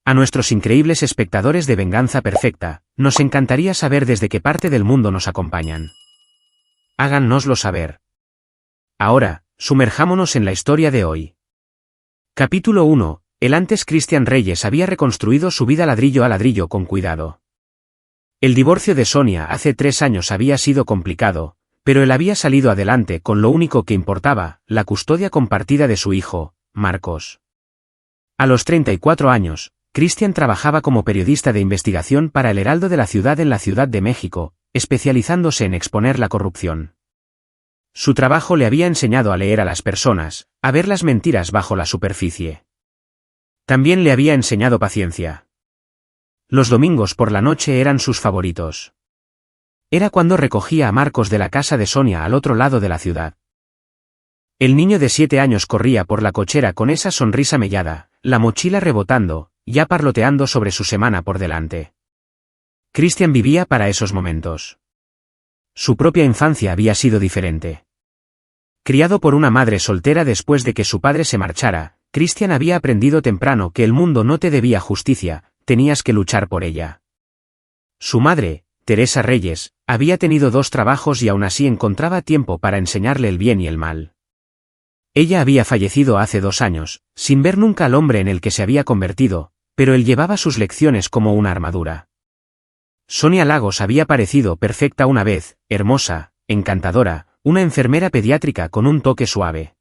A nuestros increíbles espectadores de Venganza Perfecta, nos encantaría saber desde qué parte del mundo nos acompañan. Háganoslo saber. Ahora, sumerjámonos en la historia de hoy. Capítulo 1. El antes Cristian Reyes había reconstruido su vida ladrillo a ladrillo con cuidado. El divorcio de Sonia hace 3 años había sido complicado, pero él había salido adelante con lo único que importaba, la custodia compartida de su hijo, Marcos. A los 34 años, Cristian trabajaba como periodista de investigación para El Heraldo de la Ciudad en la Ciudad de México, especializándose en exponer la corrupción. Su trabajo le había enseñado a leer a las personas, a ver las mentiras bajo la superficie. También le había enseñado paciencia. Los domingos por la noche eran sus favoritos. Era cuando recogía a Marcos de la casa de Sonia al otro lado de la ciudad. El niño de 7 años corría por la cochera con esa sonrisa mellada, la mochila rebotando, ya parloteando sobre su semana por delante. Cristian vivía para esos momentos. Su propia infancia había sido diferente. Criado por una madre soltera después de que su padre se marchara, Cristian había aprendido temprano que el mundo no te debía justicia, tenías que luchar por ella. Su madre, Teresa Reyes, había tenido 2 trabajos y aún así encontraba tiempo para enseñarle el bien y el mal. Ella había fallecido hace 2 años, sin ver nunca al hombre en el que se había convertido, pero él llevaba sus lecciones como una armadura. Sonia Lagos había parecido perfecta una vez, hermosa, encantadora, una enfermera pediátrica con un toque suave.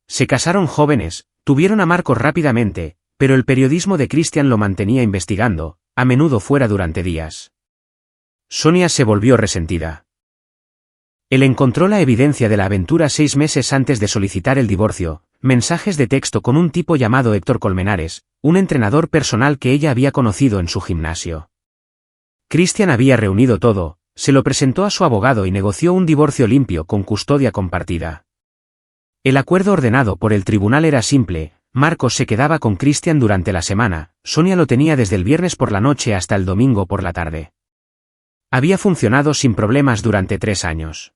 Se casaron jóvenes, tuvieron a Marcos rápidamente, pero el periodismo de Cristian lo mantenía investigando, a menudo fuera durante días. Sonia se volvió resentida. Él encontró la evidencia de la aventura 6 meses antes de solicitar el divorcio, mensajes de texto con un tipo llamado Héctor Colmenares, un entrenador personal que ella había conocido en su gimnasio. Cristian había reunido todo, se lo presentó a su abogado y negoció un divorcio limpio con custodia compartida. El acuerdo ordenado por el tribunal era simple: Marcos se quedaba con Cristian durante la semana, Sonia lo tenía desde el viernes por la noche hasta el domingo por la tarde. Había funcionado sin problemas durante 3 años.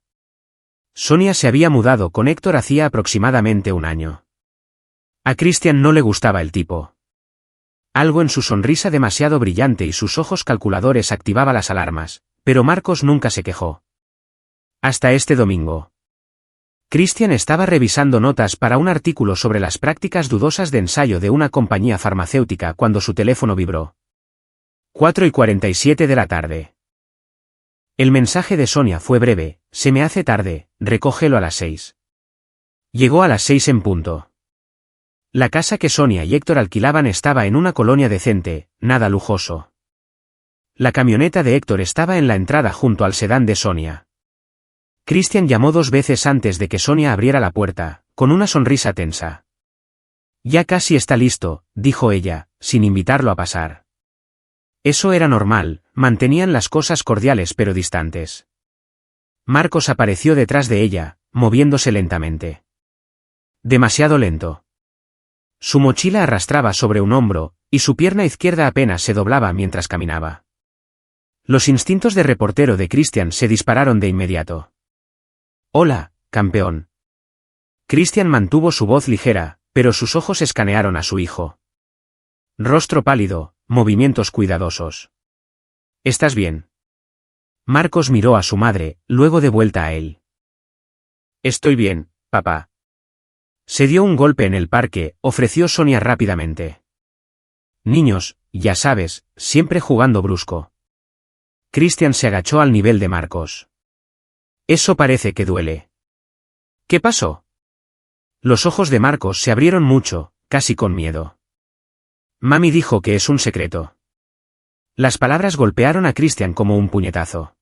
Sonia se había mudado con Héctor hacía aproximadamente 1 año. A Cristian no le gustaba el tipo. Algo en su sonrisa demasiado brillante y sus ojos calculadores activaba las alarmas, pero Marcos nunca se quejó. Hasta este domingo. Cristian estaba revisando notas para un artículo sobre las prácticas dudosas de ensayo de una compañía farmacéutica cuando su teléfono vibró. 4:47 de la tarde. El mensaje de Sonia fue breve: se me hace tarde, recógelo a las 6. Llegó a las 6 en punto. La casa que Sonia y Héctor alquilaban estaba en una colonia decente, nada lujoso. La camioneta de Héctor estaba en la entrada junto al sedán de Sonia. Cristian llamó 2 veces antes de que Sonia abriera la puerta, con una sonrisa tensa. Ya casi está listo, dijo ella, sin invitarlo a pasar. Eso era normal, mantenían las cosas cordiales pero distantes. Marcos apareció detrás de ella, moviéndose lentamente. Demasiado lento. Su mochila arrastraba sobre un hombro, y su pierna izquierda apenas se doblaba mientras caminaba. Los instintos de reportero de Cristian se dispararon de inmediato. «Hola, campeón». Cristian mantuvo su voz ligera, pero sus ojos escanearon a su hijo. Rostro pálido, movimientos cuidadosos. «¿Estás bien?». Marcos miró a su madre, luego de vuelta a él. «Estoy bien, papá». Se dio un golpe en el parque, ofreció Sonia rápidamente. «Niños, ya sabes, siempre jugando brusco». Cristian se agachó al nivel de Marcos. «Eso parece que duele». «¿Qué pasó?». Los ojos de Marcos se abrieron mucho, casi con miedo. «Mami dijo que es un secreto». Las palabras golpearon a Cristian como un puñetazo.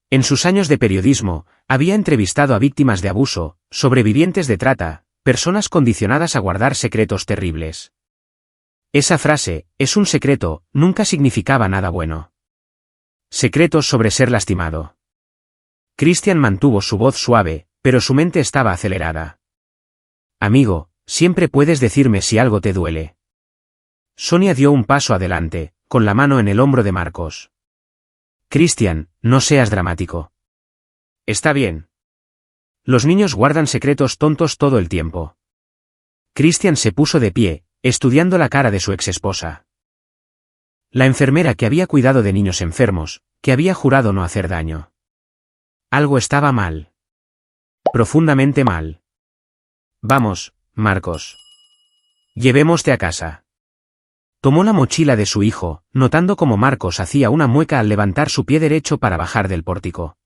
En sus años de periodismo, había entrevistado a víctimas de abuso, sobrevivientes de trata, personas condicionadas a guardar secretos terribles. Esa frase, «es un secreto», nunca significaba nada bueno. Secretos sobre ser lastimado. Cristian mantuvo su voz suave, pero su mente estaba acelerada. «Amigo, siempre puedes decirme si algo te duele». Sonia dio un paso adelante, con la mano en el hombro de Marcos. «Cristian, no seas dramático». «Está bien». Los niños guardan secretos tontos todo el tiempo. Cristian se puso de pie, estudiando la cara de su exesposa. La enfermera que había cuidado de niños enfermos, que había jurado no hacer daño. Algo estaba mal. Profundamente mal. Vamos, Marcos. Llevémoste a casa. Tomó la mochila de su hijo, notando cómo Marcos hacía una mueca al levantar su pie derecho para bajar del pórtico.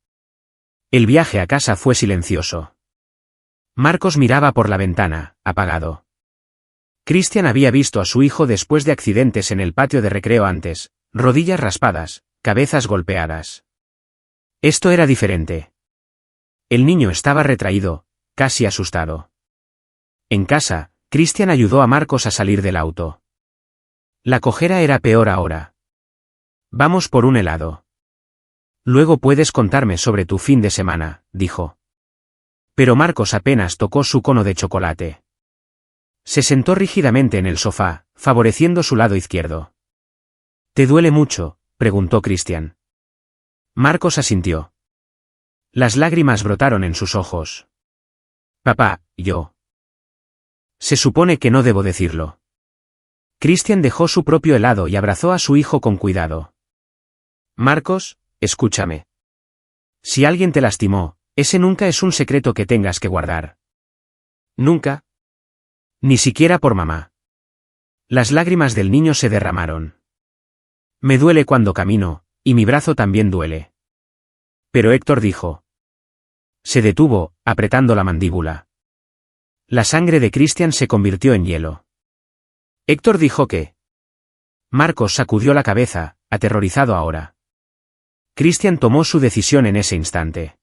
El viaje a casa fue silencioso. Marcos miraba por la ventana, apagado. Christian había visto a su hijo después de accidentes en el patio de recreo antes, rodillas raspadas, cabezas golpeadas. Esto era diferente. El niño estaba retraído, casi asustado. En casa, Christian ayudó a Marcos a salir del auto. La cojera era peor ahora. Vamos por un helado. Luego puedes contarme sobre tu fin de semana, dijo. Pero Marcos apenas tocó su cono de chocolate. Se sentó rígidamente en el sofá, favoreciendo su lado izquierdo. ¿Te duele mucho?, preguntó Christian. Marcos asintió. Las lágrimas brotaron en sus ojos. Papá, yo. Se supone que no debo decirlo. Christian dejó su propio helado y abrazó a su hijo con cuidado. Marcos, escúchame. Si alguien te lastimó, ese nunca es un secreto que tengas que guardar. Nunca. Ni siquiera por mamá. Las lágrimas del niño se derramaron. Me duele cuando camino, y mi brazo también duele. Pero Héctor dijo. Se detuvo, apretando la mandíbula. La sangre de Christian se convirtió en hielo. Héctor dijo que. Marcos sacudió la cabeza, aterrorizado ahora. Christian tomó su decisión en ese instante.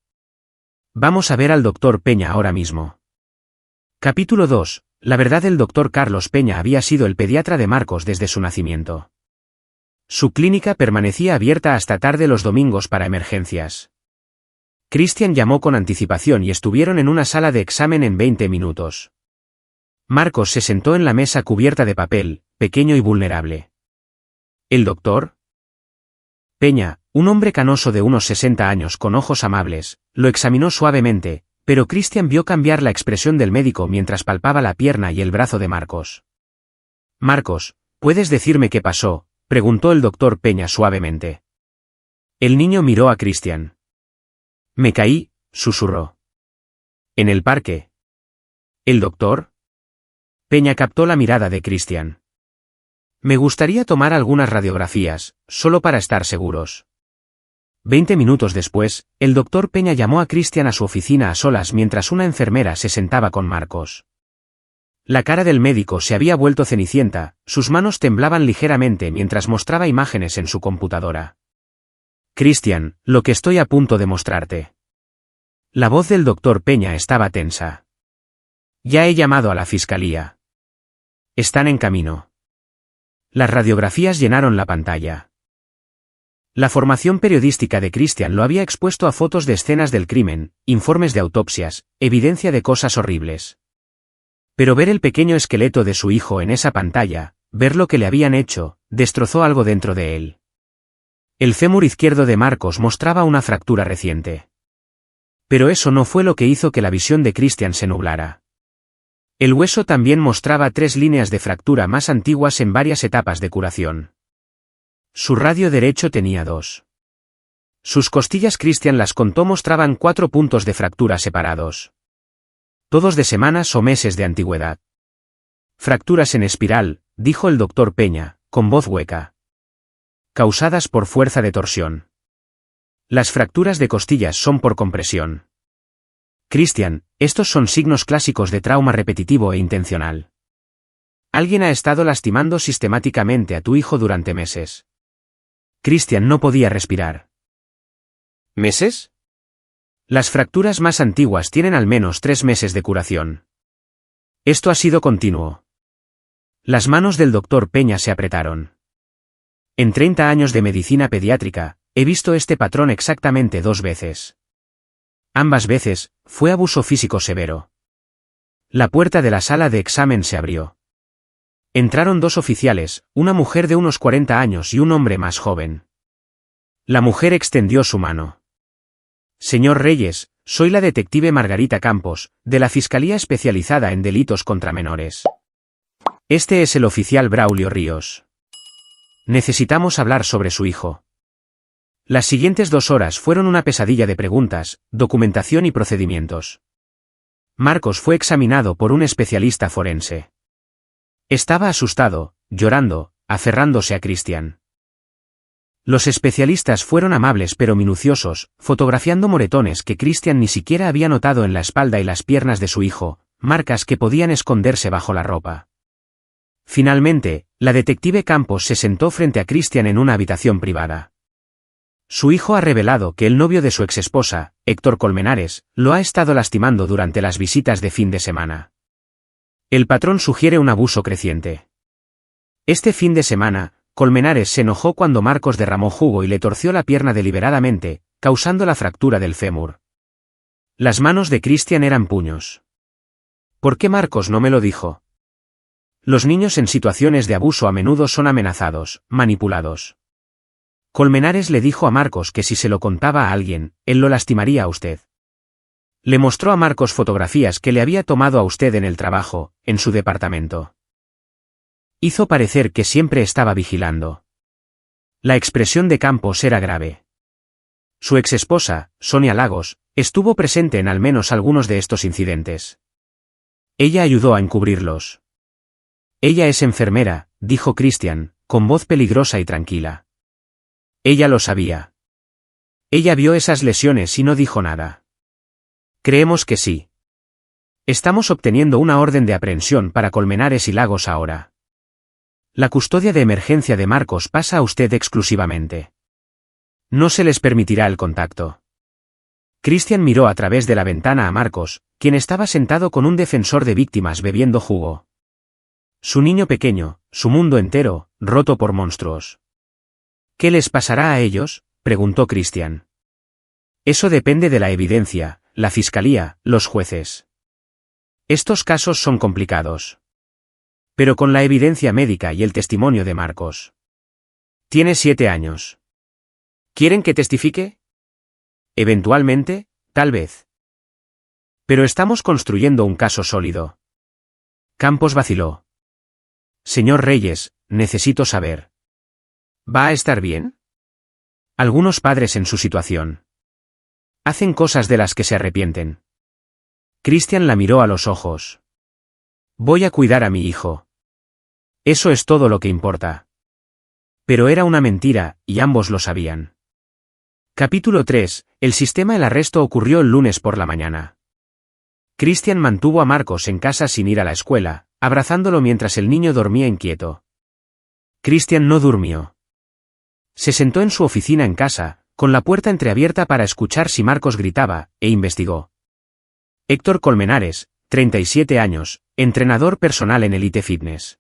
Vamos a ver al doctor Peña ahora mismo. Capítulo 2. La verdad, el doctor Carlos Peña había sido el pediatra de Marcos desde su nacimiento. Su clínica permanecía abierta hasta tarde los domingos para emergencias. Christian llamó con anticipación y estuvieron en una sala de examen en 20 minutos. Marcos se sentó en la mesa cubierta de papel, pequeño y vulnerable. ¿El doctor? Peña, un hombre canoso de unos 60 años con ojos amables, lo examinó suavemente, pero Christian vio cambiar la expresión del médico mientras palpaba la pierna y el brazo de Marcos. Marcos, ¿puedes decirme qué pasó?, preguntó el doctor Peña suavemente. El niño miró a Christian. Me caí, susurró. ¿En el parque? ¿El doctor? Peña captó la mirada de Christian. Me gustaría tomar algunas radiografías, solo para estar seguros. 20 minutos después, el doctor Peña llamó a Christian a su oficina a solas mientras una enfermera se sentaba con Marcos. La cara del médico se había vuelto cenicienta, sus manos temblaban ligeramente mientras mostraba imágenes en su computadora. Christian, lo que estoy a punto de mostrarte. La voz del doctor Peña estaba tensa. Ya he llamado a la fiscalía. Están en camino. Las radiografías llenaron la pantalla. La formación periodística de Christian lo había expuesto a fotos de escenas del crimen, informes de autopsias, evidencia de cosas horribles. Pero ver el pequeño esqueleto de su hijo en esa pantalla, ver lo que le habían hecho, destrozó algo dentro de él. El fémur izquierdo de Marcos mostraba una fractura reciente. Pero eso no fue lo que hizo que la visión de Christian se nublara. El hueso también mostraba 3 líneas de fractura más antiguas en varias etapas de curación. Su radio derecho tenía 2. Sus costillas, Christian las contó, mostraban 4 puntos de fractura separados. Todos de semanas o meses de antigüedad. Fracturas en espiral, dijo el doctor Peña, con voz hueca. Causadas por fuerza de torsión. Las fracturas de costillas son por compresión. Christian, estos son signos clásicos de trauma repetitivo e intencional. Alguien ha estado lastimando sistemáticamente a tu hijo durante meses. Christian no podía respirar. ¿Meses? Las fracturas más antiguas tienen al menos 3 meses de curación. Esto ha sido continuo. Las manos del doctor Peña se apretaron. En 30 años de medicina pediátrica, he visto este patrón exactamente 2 veces. Ambas veces, fue abuso físico severo. La puerta de la sala de examen se abrió. Entraron 2 oficiales, una mujer de unos 40 años y un hombre más joven. La mujer extendió su mano. Señor Reyes, soy la detective Margarita Campos, de la Fiscalía Especializada en Delitos contra Menores. Este es el oficial Braulio Ríos. Necesitamos hablar sobre su hijo. Las siguientes 2 horas fueron una pesadilla de preguntas, documentación y procedimientos. Marcos fue examinado por un especialista forense. Estaba asustado, llorando, aferrándose a Christian. Los especialistas fueron amables pero minuciosos, fotografiando moretones que Christian ni siquiera había notado en la espalda y las piernas de su hijo, marcas que podían esconderse bajo la ropa. Finalmente, la detective Campos se sentó frente a Christian en una habitación privada. Su hijo ha revelado que el novio de su exesposa, Héctor Colmenares, lo ha estado lastimando durante las visitas de fin de semana. El patrón sugiere un abuso creciente. Este fin de semana, Colmenares se enojó cuando Marcos derramó jugo y le torció la pierna deliberadamente, causando la fractura del fémur. Las manos de Christian eran puños. ¿Por qué Marcos no me lo dijo? Los niños en situaciones de abuso a menudo son amenazados, manipulados. Colmenares le dijo a Marcos que si se lo contaba a alguien, él lo lastimaría a usted. Le mostró a Marcos fotografías que le había tomado a usted en el trabajo, en su departamento. Hizo parecer que siempre estaba vigilando. La expresión de Campos era grave. Su exesposa, Sonia Lagos, estuvo presente en al menos algunos de estos incidentes. Ella ayudó a encubrirlos. Ella es enfermera, dijo Christian, con voz peligrosa y tranquila. Ella lo sabía. Ella vio esas lesiones y no dijo nada. Creemos que sí. Estamos obteniendo una orden de aprehensión para Colmenares y Lagos ahora. La custodia de emergencia de Marcos pasa a usted exclusivamente. No se les permitirá el contacto. Christian miró a través de la ventana a Marcos, quien estaba sentado con un defensor de víctimas bebiendo jugo. Su niño pequeño, su mundo entero, roto por monstruos. ¿Qué les pasará a ellos?, preguntó Christian. Eso depende de la evidencia, la fiscalía, los jueces. Estos casos son complicados. Pero con la evidencia médica y el testimonio de Marcos. Tiene 7 años. ¿Quieren que testifique? Eventualmente, tal vez. Pero estamos construyendo un caso sólido. Campos vaciló. Señor Reyes, necesito saber. ¿Va a estar bien? Algunos padres en su situación hacen cosas de las que se arrepienten. Christian la miró a los ojos. Voy a cuidar a mi hijo. Eso es todo lo que importa. Pero era una mentira, y ambos lo sabían. Capítulo 3. El arresto ocurrió el lunes por la mañana. Christian mantuvo a Marcos en casa sin ir a la escuela, abrazándolo mientras el niño dormía inquieto. Christian no durmió. Se sentó en su oficina en casa, con la puerta entreabierta para escuchar si Marcos gritaba, e investigó. Héctor Colmenares, 37 años, entrenador personal en Elite Fitness.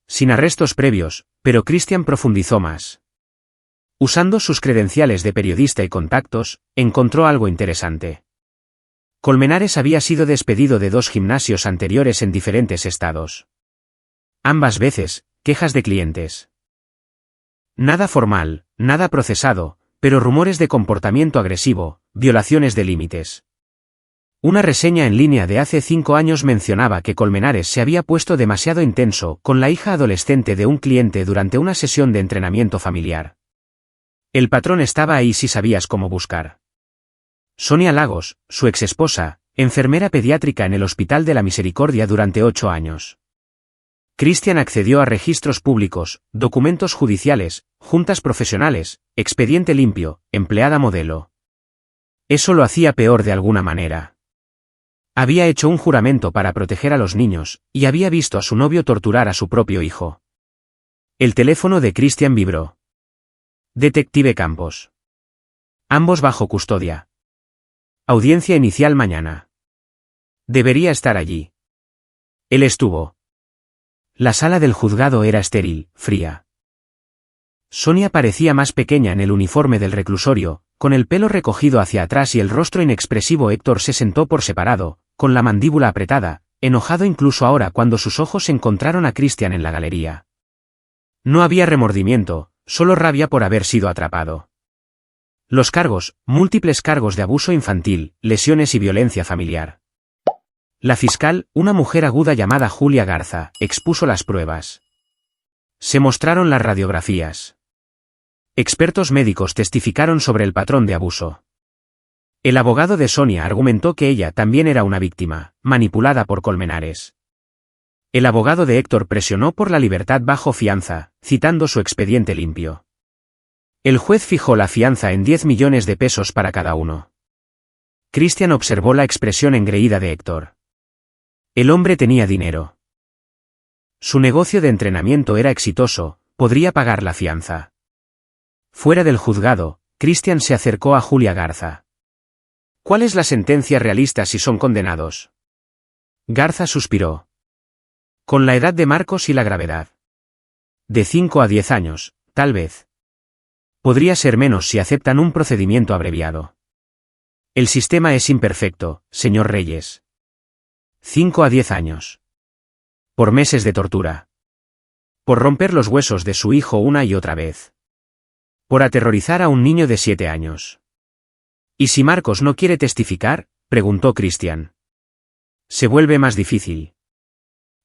Sin arrestos previos, pero Christian profundizó más. Usando sus credenciales de periodista y contactos, encontró algo interesante. Colmenares había sido despedido de 2 gimnasios anteriores en diferentes estados. Ambas veces, quejas de clientes. Nada formal, nada procesado, pero rumores de comportamiento agresivo, violaciones de límites. Una reseña en línea de hace 5 años mencionaba que Colmenares se había puesto demasiado intenso con la hija adolescente de un cliente durante una sesión de entrenamiento familiar. El patrón estaba ahí si sabías cómo buscar. Sonia Lagos, su exesposa, enfermera pediátrica en el Hospital de la Misericordia durante 8 años. Christian accedió a registros públicos, documentos judiciales, juntas profesionales, expediente limpio, empleada modelo. Eso lo hacía peor de alguna manera. Había hecho un juramento para proteger a los niños, y había visto a su novio torturar a su propio hijo. El teléfono de Christian vibró. Detective Campos. Ambos bajo custodia. Audiencia inicial mañana. Debería estar allí. Él estuvo. La sala del juzgado era estéril, fría. Sonia parecía más pequeña en el uniforme del reclusorio, con el pelo recogido hacia atrás y el rostro inexpresivo. Héctor se sentó por separado, con la mandíbula apretada, enojado incluso ahora cuando sus ojos encontraron a Christian en la galería. No había remordimiento, solo rabia por haber sido atrapado. Los cargos, múltiples cargos de abuso infantil, lesiones y violencia familiar. La fiscal, una mujer aguda llamada Julia Garza, expuso las pruebas. Se mostraron las radiografías. Expertos médicos testificaron sobre el patrón de abuso. El abogado de Sonia argumentó que ella también era una víctima, manipulada por Colmenares. El abogado de Héctor presionó por la libertad bajo fianza, citando su expediente limpio. El juez fijó la fianza en 10 millones de pesos para cada uno. Cristian observó la expresión engreída de Héctor. El hombre tenía dinero. Su negocio de entrenamiento era exitoso, podría pagar la fianza. Fuera del juzgado, Cristian se acercó a Julia Garza. ¿Cuál es la sentencia realista si son condenados? Garza suspiró. Con la edad de Marcos y la gravedad. De 5 a 10 años, tal vez. Podría ser menos si aceptan un procedimiento abreviado. El sistema es imperfecto, señor Reyes. 5 a 10 años. Por meses de tortura. Por romper los huesos de su hijo una y otra vez. Por aterrorizar a un niño de 7 años. ¿Y si Marcos no quiere testificar?, preguntó Cristian. Se vuelve más difícil.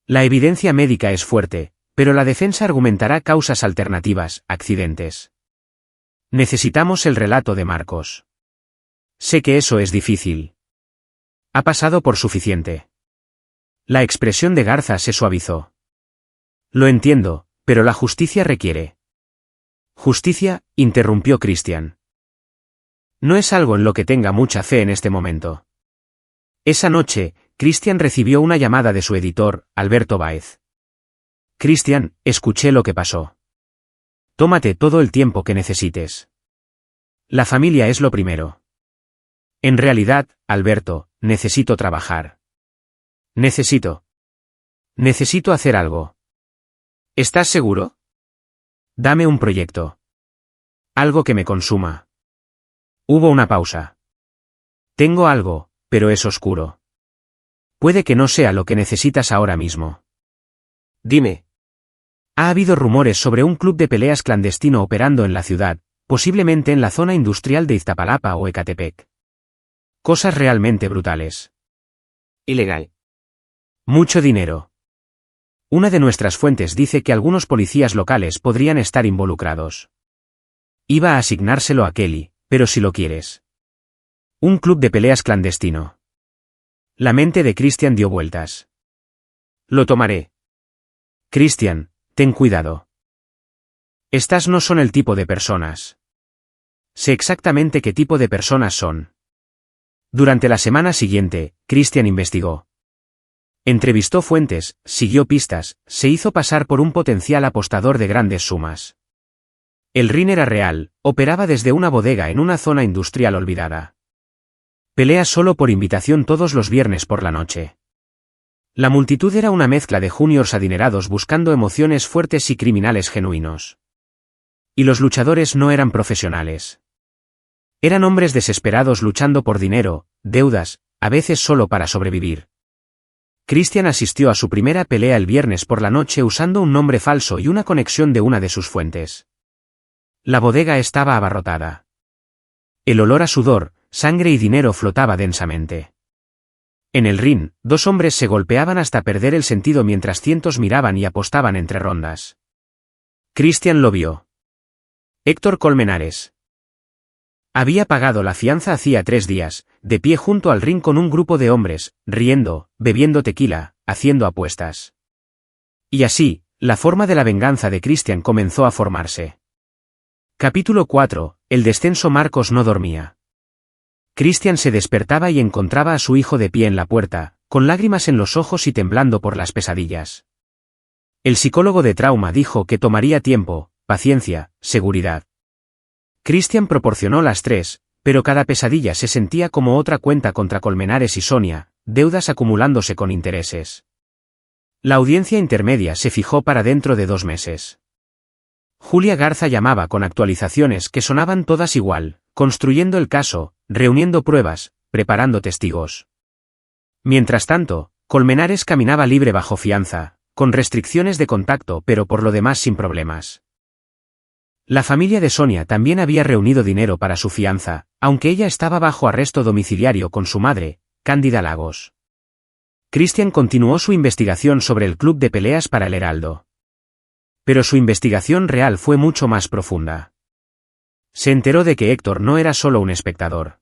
La evidencia médica es fuerte, pero la defensa argumentará causas alternativas, accidentes. Necesitamos el relato de Marcos. Sé que eso es difícil. Ha pasado por suficiente. La expresión de Garza se suavizó. Lo entiendo, pero la justicia requiere. Justicia, interrumpió Cristian. No es algo en lo que tenga mucha fe en este momento. Esa noche, Cristian recibió una llamada de su editor, Alberto Báez. Cristian, escuché lo que pasó. Tómate todo el tiempo que necesites. La familia es lo primero. En realidad, Alberto, necesito trabajar. Necesito hacer algo. ¿Estás seguro? Dame un proyecto. Algo que me consuma. Hubo una pausa. Tengo algo, pero es oscuro. Puede que no sea lo que necesitas ahora mismo. Dime. Ha habido rumores sobre un club de peleas clandestino operando en la ciudad, posiblemente en la zona industrial de Iztapalapa o Ecatepec. Cosas realmente brutales. Ilegal. Mucho dinero. Una de nuestras fuentes dice que algunos policías locales podrían estar involucrados. Iba a asignárselo a Kelly, pero si lo quieres. Un club de peleas clandestino. La mente de Cristian dio vueltas. Lo tomaré. Cristian, ten cuidado. Estas no son el tipo de personas. Sé exactamente qué tipo de personas son. Durante la semana siguiente, Cristian investigó. Entrevistó fuentes, siguió pistas, se hizo pasar por un potencial apostador de grandes sumas. El ring era real, operaba desde una bodega en una zona industrial olvidada. Pelea solo por invitación todos los viernes por la noche. La multitud era una mezcla de juniors adinerados buscando emociones fuertes y criminales genuinos. Y los luchadores no eran profesionales. Eran hombres desesperados luchando por dinero, deudas, a veces solo para sobrevivir. Cristian asistió a su primera pelea el viernes por la noche usando un nombre falso y una conexión de una de sus fuentes. La bodega estaba abarrotada. El olor a sudor, sangre y dinero flotaba densamente. En el ring, dos hombres se golpeaban hasta perder el sentido mientras cientos miraban y apostaban entre rondas. Cristian lo vio. Héctor Colmenares. Había pagado la fianza hacía 3 días, de pie junto al ring con un grupo de hombres, riendo, bebiendo tequila, haciendo apuestas. Y así, la forma de la venganza de Cristian comenzó a formarse. Capítulo 4. El descenso. Marcos no dormía. Cristian se despertaba y encontraba a su hijo de pie en la puerta, con lágrimas en los ojos y temblando por las pesadillas. El psicólogo de trauma dijo que tomaría tiempo, paciencia, seguridad. Cristian proporcionó las 3, pero cada pesadilla se sentía como otra cuenta contra Colmenares y Sonia, deudas acumulándose con intereses. La audiencia intermedia se fijó para dentro de 2 meses. Julia Garza llamaba con actualizaciones que sonaban todas igual, construyendo el caso, reuniendo pruebas, preparando testigos. Mientras tanto, Colmenares caminaba libre bajo fianza, con restricciones de contacto pero por lo demás sin problemas. La familia de Sonia también había reunido dinero para su fianza, aunque ella estaba bajo arresto domiciliario con su madre, Cándida Lagos. Cristian continuó su investigación sobre el club de peleas para el Heraldo. Pero su investigación real fue mucho más profunda. Se enteró de que Héctor no era solo un espectador.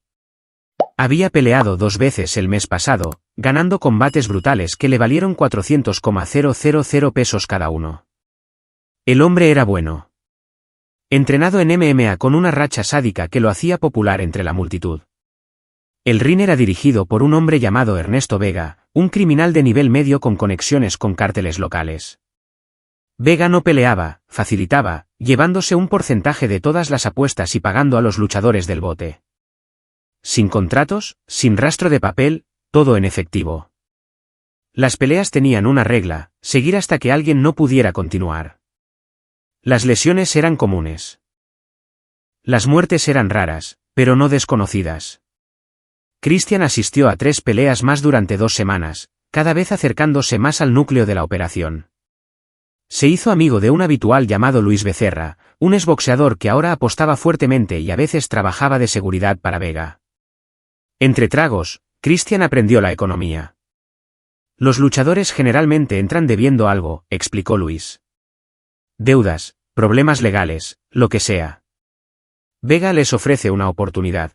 Había peleado 2 veces el mes pasado, ganando combates brutales que le valieron 400,000 pesos cada uno. El hombre era bueno. Entrenado en MMA con una racha sádica que lo hacía popular entre la multitud. El ring era dirigido por un hombre llamado Ernesto Vega, un criminal de nivel medio con conexiones con cárteles locales. Vega no peleaba, facilitaba, llevándose un porcentaje de todas las apuestas y pagando a los luchadores del bote. Sin contratos, sin rastro de papel, todo en efectivo. Las peleas tenían una regla: seguir hasta que alguien no pudiera continuar. Las lesiones eran comunes. Las muertes eran raras, pero no desconocidas. Christian asistió a 3 peleas más durante 2 semanas, cada vez acercándose más al núcleo de la operación. Se hizo amigo de un habitual llamado Luis Becerra, un exboxeador que ahora apostaba fuertemente y a veces trabajaba de seguridad para Vega. Entre tragos, Christian aprendió la economía. Los luchadores generalmente entran debiendo algo, explicó Luis. Deudas, problemas legales, lo que sea. Vega les ofrece una oportunidad.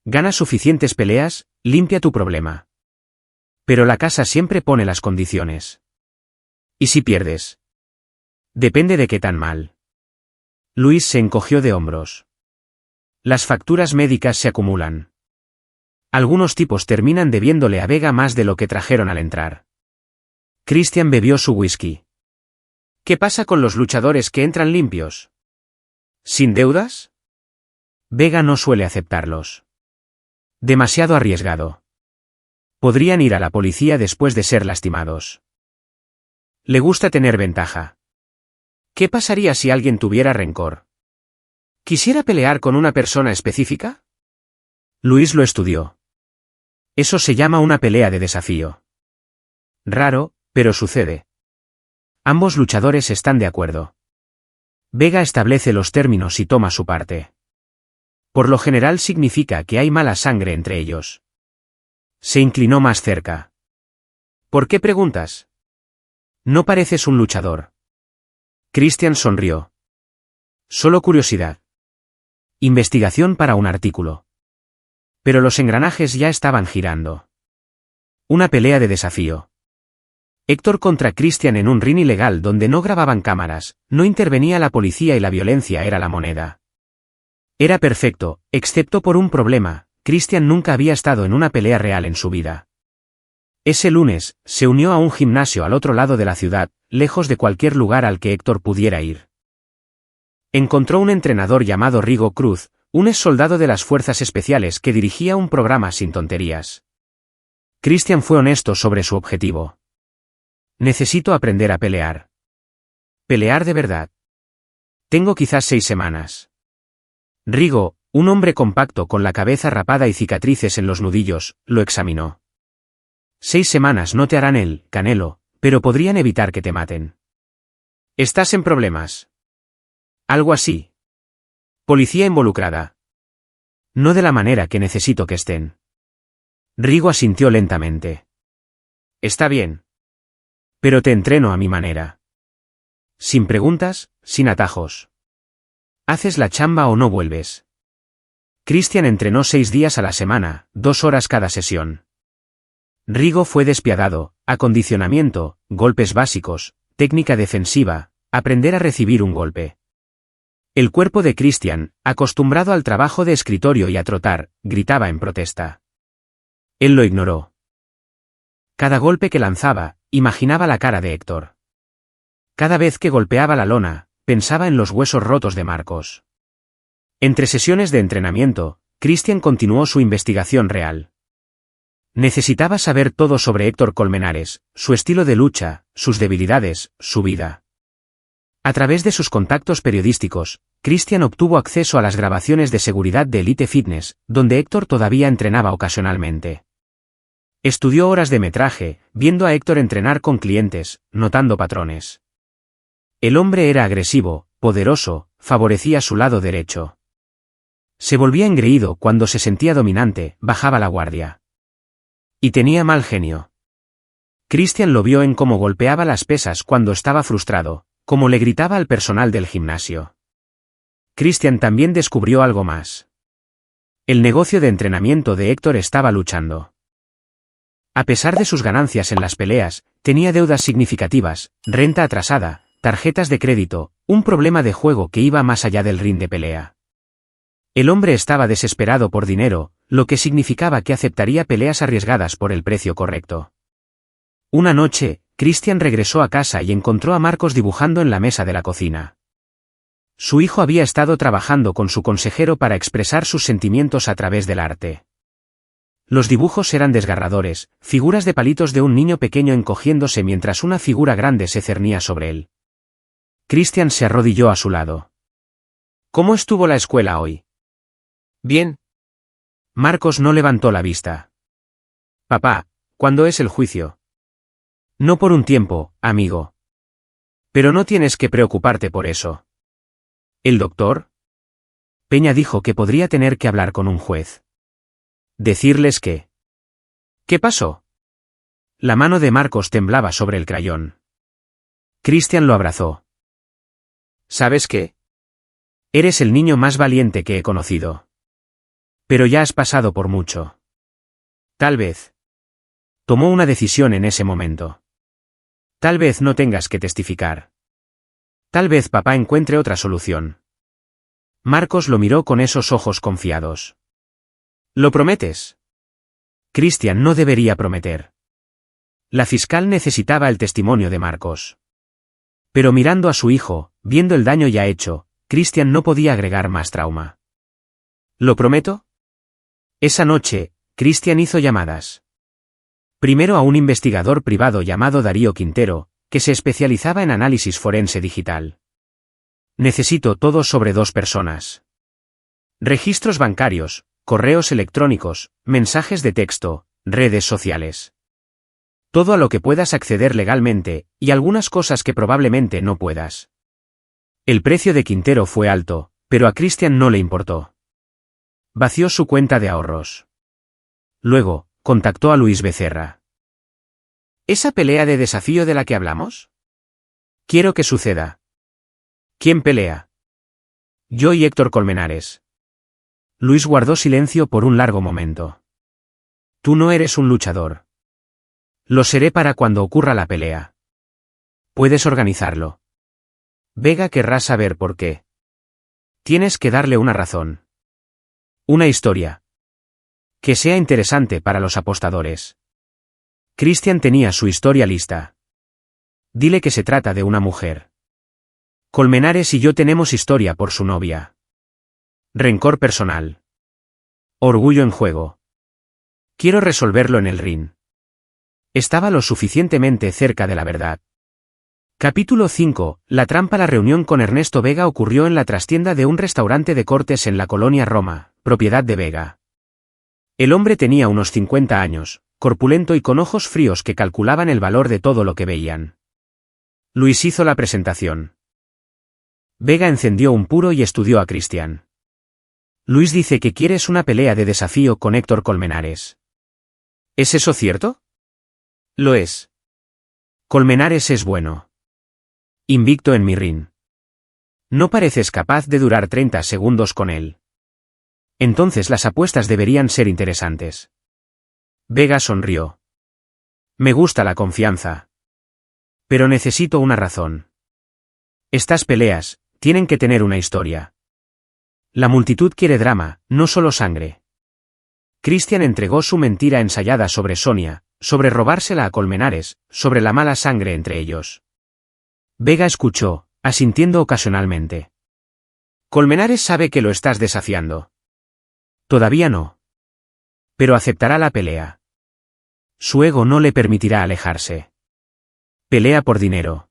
Ganas suficientes peleas, limpia tu problema. Pero la casa siempre pone las condiciones. ¿Y si pierdes? Depende de qué tan mal. Luis se encogió de hombros. Las facturas médicas se acumulan. Algunos tipos terminan debiéndole a Vega más de lo que trajeron al entrar. Christian bebió su whisky. ¿Qué pasa con los luchadores que entran limpios? ¿Sin deudas? Vega no suele aceptarlos. Demasiado arriesgado. Podrían ir a la policía después de ser lastimados. Le gusta tener ventaja. ¿Qué pasaría si alguien tuviera rencor? ¿Quisiera pelear con una persona específica? Luis lo estudió. Eso se llama una pelea de desafío. Raro, pero sucede. Ambos luchadores están de acuerdo. Vega establece los términos y toma su parte. Por lo general significa que hay mala sangre entre ellos. Se inclinó más cerca. ¿Por qué preguntas? No pareces un luchador. Christian sonrió. Solo curiosidad. Investigación para un artículo. Pero los engranajes ya estaban girando. Una pelea de desafío. Héctor contra Christian en un ring ilegal donde no grababan cámaras, no intervenía la policía y la violencia era la moneda. Era perfecto, excepto por un problema: Christian nunca había estado en una pelea real en su vida. Ese lunes, se unió a un gimnasio al otro lado de la ciudad, lejos de cualquier lugar al que Héctor pudiera ir. Encontró un entrenador llamado Rigo Cruz, un exsoldado de las fuerzas especiales que dirigía un programa sin tonterías. Christian fue honesto sobre su objetivo. Necesito aprender a pelear. ¿Pelear de verdad? Tengo quizás 6 semanas. Rigo, un hombre compacto con la cabeza rapada y cicatrices en los nudillos, lo examinó. 6 semanas no te harán el Canelo, pero podrían evitar que te maten. ¿Estás en problemas? Algo así. Policía involucrada. No de la manera que necesito que estén. Rigo asintió lentamente. Está bien. Pero te entreno a mi manera. Sin preguntas, sin atajos. ¿Haces la chamba o no vuelves? Christian entrenó 6 días a la semana, 2 horas cada sesión. Rigo fue despiadado: acondicionamiento, golpes básicos, técnica defensiva, aprender a recibir un golpe. El cuerpo de Christian, acostumbrado al trabajo de escritorio y a trotar, gritaba en protesta. Él lo ignoró. Cada golpe que lanzaba, imaginaba la cara de Héctor. Cada vez que golpeaba la lona, pensaba en los huesos rotos de Marcos. Entre sesiones de entrenamiento, Christian continuó su investigación real. Necesitaba saber todo sobre Héctor Colmenares, su estilo de lucha, sus debilidades, su vida. A través de sus contactos periodísticos, Christian obtuvo acceso a las grabaciones de seguridad de Elite Fitness, donde Héctor todavía entrenaba ocasionalmente. Estudió horas de metraje, viendo a Héctor entrenar con clientes, notando patrones. El hombre era agresivo, poderoso, favorecía su lado derecho. Se volvía engreído cuando se sentía dominante, bajaba la guardia. Y tenía mal genio. Christian lo vio en cómo golpeaba las pesas cuando estaba frustrado, como le gritaba al personal del gimnasio. Christian también descubrió algo más. El negocio de entrenamiento de Héctor estaba luchando. A pesar de sus ganancias en las peleas, tenía deudas significativas, renta atrasada, tarjetas de crédito, un problema de juego que iba más allá del ring de pelea. El hombre estaba desesperado por dinero, lo que significaba que aceptaría peleas arriesgadas por el precio correcto. Una noche, Christian regresó a casa y encontró a Marcos dibujando en la mesa de la cocina. Su hijo había estado trabajando con su consejero para expresar sus sentimientos a través del arte. Los dibujos eran desgarradores, figuras de palitos de un niño pequeño encogiéndose mientras una figura grande se cernía sobre él. Christian se arrodilló a su lado. ¿Cómo estuvo la escuela hoy? Bien. Marcos no levantó la vista. Papá, ¿cuándo es el juicio? No por un tiempo, amigo. Pero no tienes que preocuparte por eso. ¿El doctor? Peña dijo que podría tener que hablar con un juez. Decirles que... ¿Qué pasó? La mano de Marcos temblaba sobre el crayón. Christian lo abrazó. ¿Sabes qué? Eres el niño más valiente que he conocido. Pero ya has pasado por mucho. Tal vez. Tomó una decisión en ese momento. Tal vez no tengas que testificar. Tal vez papá encuentre otra solución. Marcos lo miró con esos ojos confiados. ¿Lo prometes? Christian no debería prometer. La fiscal necesitaba el testimonio de Marcos. Pero mirando a su hijo, viendo el daño ya hecho, Christian no podía agregar más trauma. ¿Lo prometo? Esa noche, Christian hizo llamadas. Primero a un investigador privado llamado Darío Quintero, que se especializaba en análisis forense digital. Necesito todo sobre 2 personas. Registros bancarios, correos electrónicos, mensajes de texto, redes sociales. Todo a lo que puedas acceder legalmente, y algunas cosas que probablemente no puedas. El precio de Quintero fue alto, pero a Christian no le importó. Vació su cuenta de ahorros. Luego, contactó a Luis Becerra. ¿Esa pelea de desafío de la que hablamos? Quiero que suceda. ¿Quién pelea? Yo y Héctor Colmenares. Luis guardó silencio por un largo momento. Tú no eres un luchador. Lo seré para cuando ocurra la pelea. Puedes organizarlo. Vega querrá saber por qué. Tienes que darle una razón. Una historia. Que sea interesante para los apostadores. Christian tenía su historia lista. Dile que se trata de una mujer. Colmenares y yo tenemos historia por su novia. Rencor personal. Orgullo en juego. Quiero resolverlo en el ring. Estaba lo suficientemente cerca de la verdad. Capítulo 5. La trampa. La reunión con Ernesto Vega ocurrió en la trastienda de un restaurante de cortes en la colonia Roma, propiedad de Vega. El hombre tenía unos 50 años, corpulento y con ojos fríos que calculaban el valor de todo lo que veían. Luis hizo la presentación. Vega encendió un puro y estudió a Christian. Luis dice que quieres una pelea de desafío con Héctor Colmenares. ¿Es eso cierto? Lo es. Colmenares es bueno. Invicto en mi ring. No pareces capaz de durar 30 segundos con él. Entonces las apuestas deberían ser interesantes. Vega sonrió. Me gusta la confianza. Pero necesito una razón. Estas peleas tienen que tener una historia. La multitud quiere drama, no solo sangre. Christian entregó su mentira ensayada sobre Sonia, sobre robársela a Colmenares, sobre la mala sangre entre ellos. Vega escuchó, asintiendo ocasionalmente. Colmenares sabe que lo estás desafiando. Todavía no. Pero aceptará la pelea. Su ego no le permitirá alejarse. Pelea por dinero.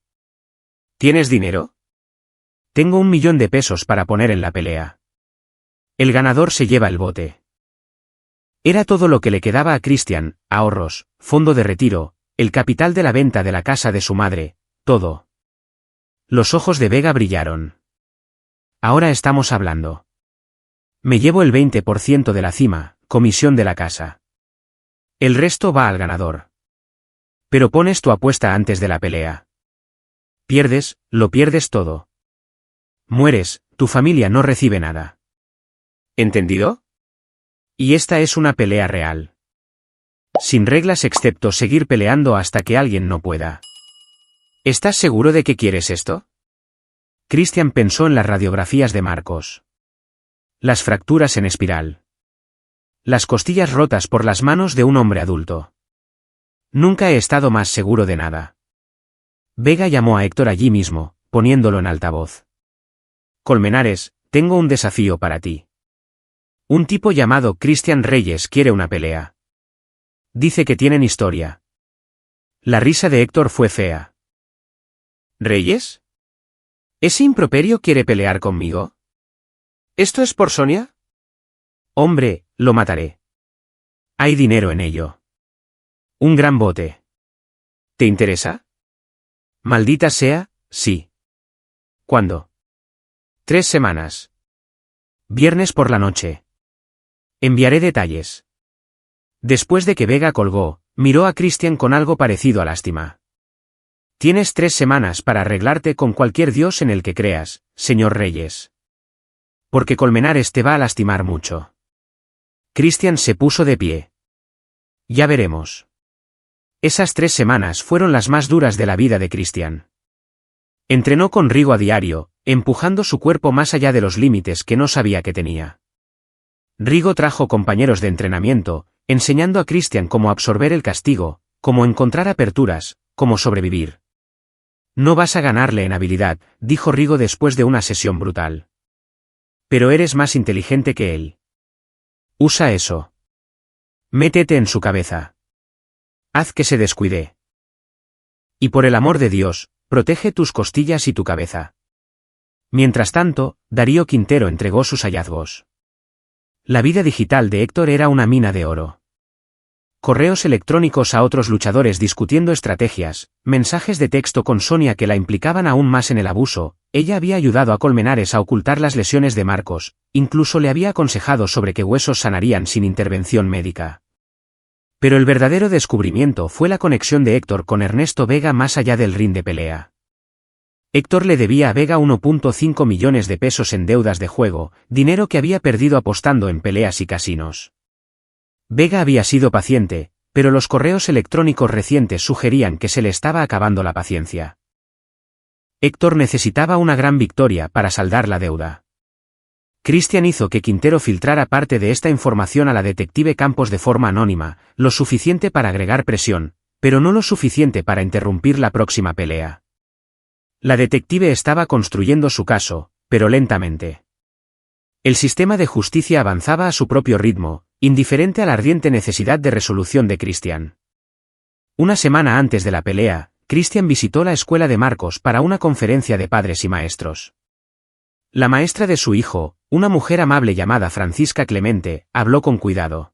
¿Tienes dinero? Tengo 1 millón de pesos para poner en la pelea. El ganador se lleva el bote. Era todo lo que le quedaba a Christian: ahorros, fondo de retiro, el capital de la venta de la casa de su madre, todo. Los ojos de Vega brillaron. Ahora estamos hablando. Me llevo el 20% de la cima, comisión de la casa. El resto va al ganador. Pero pones tu apuesta antes de la pelea. Pierdes, lo pierdes todo. Mueres, tu familia no recibe nada. ¿Entendido? Y esta es una pelea real. Sin reglas excepto seguir peleando hasta que alguien no pueda. ¿Estás seguro de que quieres esto? Christian pensó en las radiografías de Marcos. Las fracturas en espiral. Las costillas rotas por las manos de un hombre adulto. Nunca he estado más seguro de nada. Vega llamó a Héctor allí mismo, poniéndolo en altavoz. Colmenares, tengo un desafío para ti. Un tipo llamado Christian Reyes quiere una pelea. Dice que tienen historia. La risa de Héctor fue fea. ¿Reyes? ¿Ese improperio quiere pelear conmigo? ¿Esto es por Sonia? Hombre, lo mataré. Hay dinero en ello. Un gran bote. ¿Te interesa? Maldita sea, sí. ¿Cuándo? 3 semanas. Viernes por la noche. Enviaré detalles. Después de que Vega colgó, miró a Christian con algo parecido a lástima. Tienes 3 semanas para arreglarte con cualquier dios en el que creas, señor Reyes. Porque Colmenares te va a lastimar mucho. Christian se puso de pie. Ya veremos. Esas 3 semanas fueron las más duras de la vida de Christian. Entrenó con Rigo a diario, empujando su cuerpo más allá de los límites que no sabía que tenía. Rigo trajo compañeros de entrenamiento, enseñando a Christian cómo absorber el castigo, cómo encontrar aperturas, cómo sobrevivir. No vas a ganarle en habilidad, dijo Rigo después de una sesión brutal. Pero eres más inteligente que él. Usa eso. Métete en su cabeza. Haz que se descuide. Y por el amor de Dios, protege tus costillas y tu cabeza. Mientras tanto, Darío Quintero entregó sus hallazgos. La vida digital de Héctor era una mina de oro. Correos electrónicos a otros luchadores discutiendo estrategias, mensajes de texto con Sonia que la implicaban aún más en el abuso, ella había ayudado a Colmenares a ocultar las lesiones de Marcos, incluso le había aconsejado sobre qué huesos sanarían sin intervención médica. Pero el verdadero descubrimiento fue la conexión de Héctor con Ernesto Vega más allá del ring de pelea. Héctor le debía a Vega 1.5 millones de pesos en deudas de juego, dinero que había perdido apostando en peleas y casinos. Vega había sido paciente, pero los correos electrónicos recientes sugerían que se le estaba acabando la paciencia. Héctor necesitaba una gran victoria para saldar la deuda. Christian hizo que Quintero filtrara parte de esta información a la detective Campos de forma anónima, lo suficiente para agregar presión, pero no lo suficiente para interrumpir la próxima pelea. La detective estaba construyendo su caso, pero lentamente. El sistema de justicia avanzaba a su propio ritmo, indiferente a la ardiente necesidad de resolución de Christian. Una semana antes de la pelea, Christian visitó la escuela de Marcos para una conferencia de padres y maestros. La maestra de su hijo, una mujer amable llamada Francisca Clemente, habló con cuidado.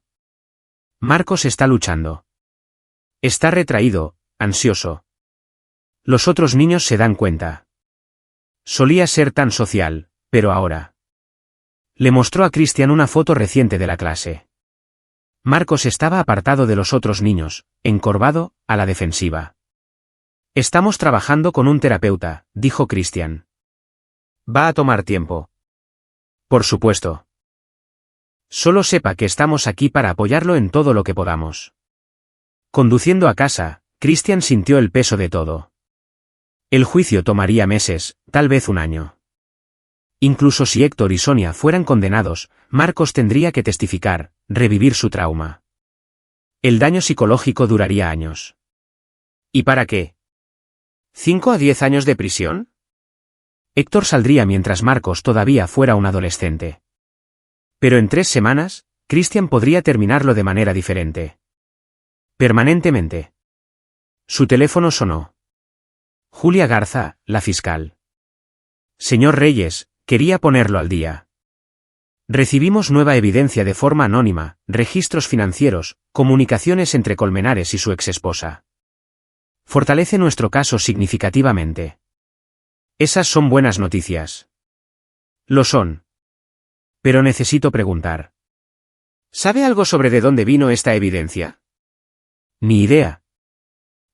Marcos está luchando. Está retraído, ansioso. Los otros niños se dan cuenta. Solía ser tan social, pero ahora. Le mostró a Christian una foto reciente de la clase. Marcos estaba apartado de los otros niños, encorvado, a la defensiva. Estamos trabajando con un terapeuta, dijo Christian. Va a tomar tiempo. Por supuesto. Solo sepa que estamos aquí para apoyarlo en todo lo que podamos. Conduciendo a casa, Christian sintió el peso de todo. El juicio tomaría meses, tal vez un año. Incluso si Héctor y Sonia fueran condenados, Marcos tendría que testificar, revivir su trauma. El daño psicológico duraría años. ¿Y para qué? ¿5 a 10 años de prisión? Héctor saldría mientras Marcos todavía fuera un adolescente. Pero en 3 semanas, Christian podría terminarlo de manera diferente. Permanentemente. Su teléfono sonó. Julia Garza, la fiscal. Señor Reyes, quería ponerlo al día. Recibimos nueva evidencia de forma anónima, registros financieros, comunicaciones entre Colmenares y su exesposa. Fortalece nuestro caso significativamente. Esas son buenas noticias. Lo son. Pero necesito preguntar. ¿Sabe algo sobre de dónde vino esta evidencia? Ni idea.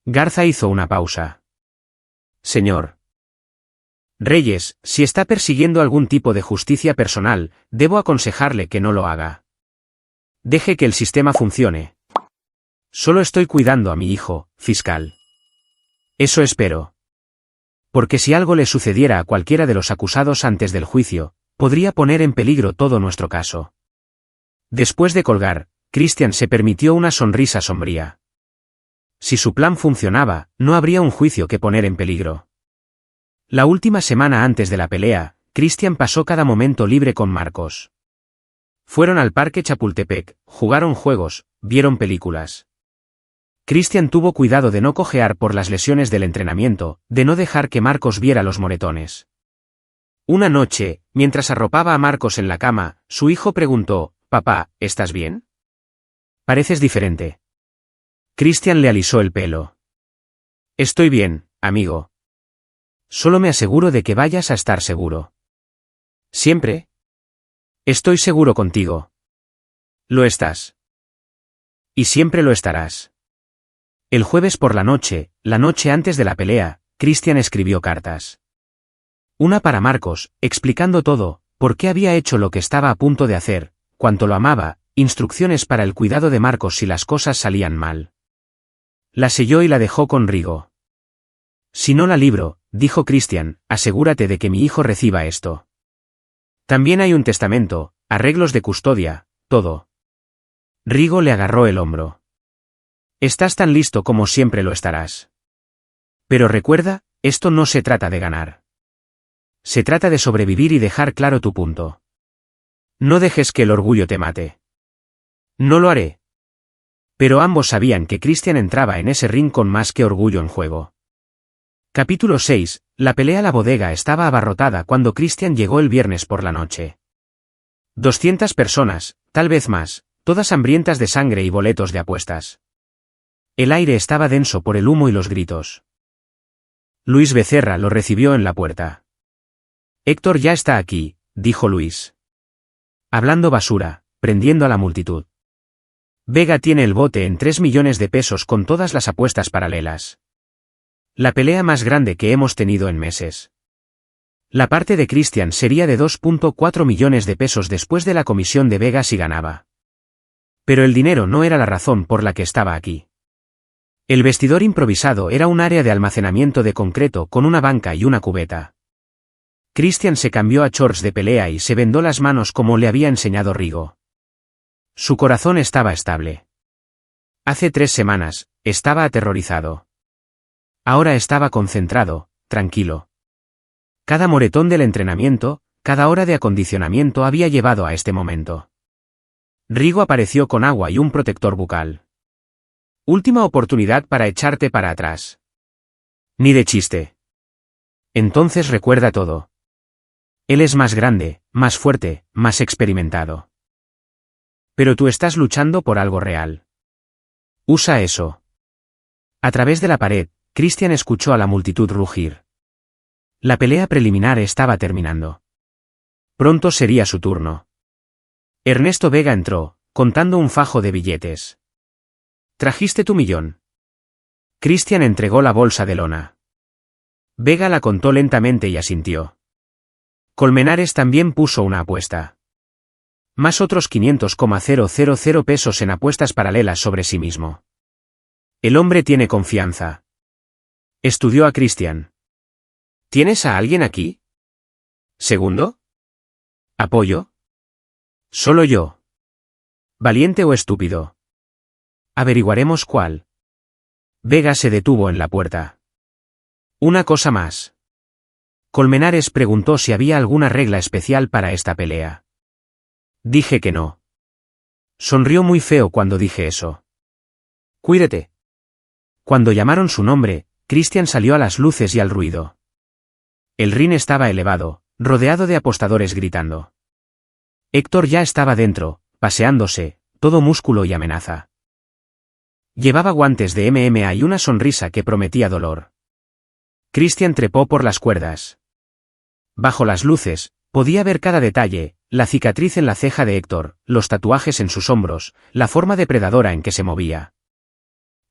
Garza hizo una pausa. Señor. Reyes, si está persiguiendo algún tipo de justicia personal, debo aconsejarle que no lo haga. Deje que el sistema funcione. Solo estoy cuidando a mi hijo, fiscal. Eso espero. Porque si algo le sucediera a cualquiera de los acusados antes del juicio, podría poner en peligro todo nuestro caso. Después de colgar, Christian se permitió una sonrisa sombría. Si su plan funcionaba, no habría un juicio que poner en peligro. La última semana antes de la pelea, Christian pasó cada momento libre con Marcos. Fueron al parque Chapultepec, jugaron juegos, vieron películas. Christian tuvo cuidado de no cojear por las lesiones del entrenamiento, de no dejar que Marcos viera los moretones. Una noche, mientras arropaba a Marcos en la cama, su hijo preguntó: «Papá, ¿estás bien? Pareces diferente». Christian le alisó el pelo. «Estoy bien, amigo. Solo me aseguro de que vayas a estar seguro». «¿Siempre?» «Estoy seguro contigo». «Lo estás. Y siempre lo estarás». El jueves por la noche antes de la pelea, Christian escribió cartas. Una para Marcos, explicando todo, por qué había hecho lo que estaba a punto de hacer, cuánto lo amaba, instrucciones para el cuidado de Marcos si las cosas salían mal. La selló y la dejó con Rigo. «Si no la libro», dijo Christian, «asegúrate de que mi hijo reciba esto. También hay un testamento, arreglos de custodia, todo». Rigo le agarró el hombro. «Estás tan listo como siempre lo estarás. Pero recuerda, esto no se trata de ganar. Se trata de sobrevivir y dejar claro tu punto. No dejes que el orgullo te mate». «No lo haré». Pero ambos sabían que Christian entraba en ese ring con más que orgullo en juego. Capítulo 6. La pelea. La bodega estaba abarrotada cuando Christian llegó el viernes por la noche. 200 personas, tal vez más, todas hambrientas de sangre y boletos de apuestas. El aire estaba denso por el humo y los gritos. Luis Becerra lo recibió en la puerta. «Héctor ya está aquí», dijo Luis. Hablando basura, prendiendo a la multitud. «Vega tiene el bote en 3 millones de pesos con todas las apuestas paralelas. La pelea más grande que hemos tenido en meses. La parte de Christian sería de 2.4 millones de pesos después de la comisión de Vega si ganaba. Pero el dinero no era la razón por la que estaba aquí. El vestidor improvisado era un área de almacenamiento de concreto con una banca y una cubeta. Christian se cambió a shorts de pelea y se vendó las manos como le había enseñado Rigo. Su corazón estaba estable. Hace 3 semanas, estaba aterrorizado. Ahora estaba concentrado, tranquilo. Cada moretón del entrenamiento, cada hora de acondicionamiento había llevado a este momento. Rigo apareció con agua y un protector bucal. «Última oportunidad para echarte para atrás». «Ni de chiste». «Entonces recuerda todo. Él es más grande, más fuerte, más experimentado. Pero tú estás luchando por algo real. Usa eso». A través de la pared, Christian escuchó a la multitud rugir. La pelea preliminar estaba terminando. Pronto sería su turno. Ernesto Vega entró, contando un fajo de billetes. «¿Trajiste tu millón?» Christian entregó la bolsa de lona. Vega la contó lentamente y asintió. Colmenares también puso una apuesta. Más otros 500,000 pesos en apuestas paralelas sobre sí mismo. El hombre tiene confianza. Estudió a Christian. ¿Tienes a alguien aquí? ¿Segundo? ¿Apoyo? Solo yo. ¿Valiente o estúpido? Averiguaremos cuál. Vega se detuvo en la puerta. Una cosa más. Colmenares preguntó si había alguna regla especial para esta pelea. Dije que no. Sonrió muy feo cuando dije eso. Cuídate. Cuando llamaron su nombre, Christian salió a las luces y al ruido. El ring estaba elevado, rodeado de apostadores gritando. Héctor ya estaba dentro, paseándose, todo músculo y amenaza. Llevaba guantes de MMA y una sonrisa que prometía dolor. Christian trepó por las cuerdas. Bajo las luces, podía ver cada detalle, la cicatriz en la ceja de Héctor, los tatuajes en sus hombros, la forma depredadora en que se movía.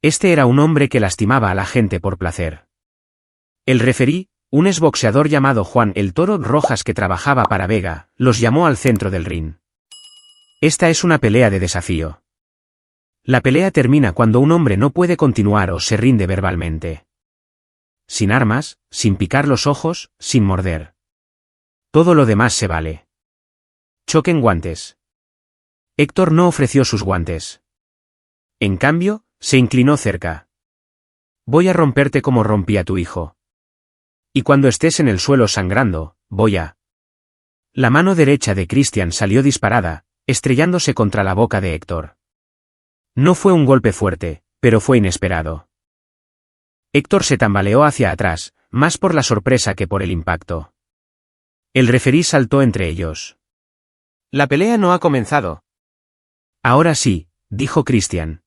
Este era un hombre que lastimaba a la gente por placer. El referí, Un exboxeador llamado Juan el Toro Rojas que trabajaba para Vega, los llamó al centro del ring. Esta es una pelea de desafío. La pelea termina cuando un hombre no puede continuar o se rinde verbalmente. Sin armas, sin picar los ojos, sin morder. Todo lo demás se vale. Choque en guantes. Héctor no ofreció sus guantes. En cambio, se inclinó cerca. Voy a romperte como rompí a tu hijo. Y cuando estés en el suelo sangrando, voy a... La mano derecha de Christian salió disparada, estrellándose contra la boca de Héctor. No fue un golpe fuerte, pero fue inesperado. Héctor se tambaleó hacia atrás, más por la sorpresa que por el impacto. El referí saltó entre ellos. La pelea no ha comenzado. Ahora sí, dijo Christian.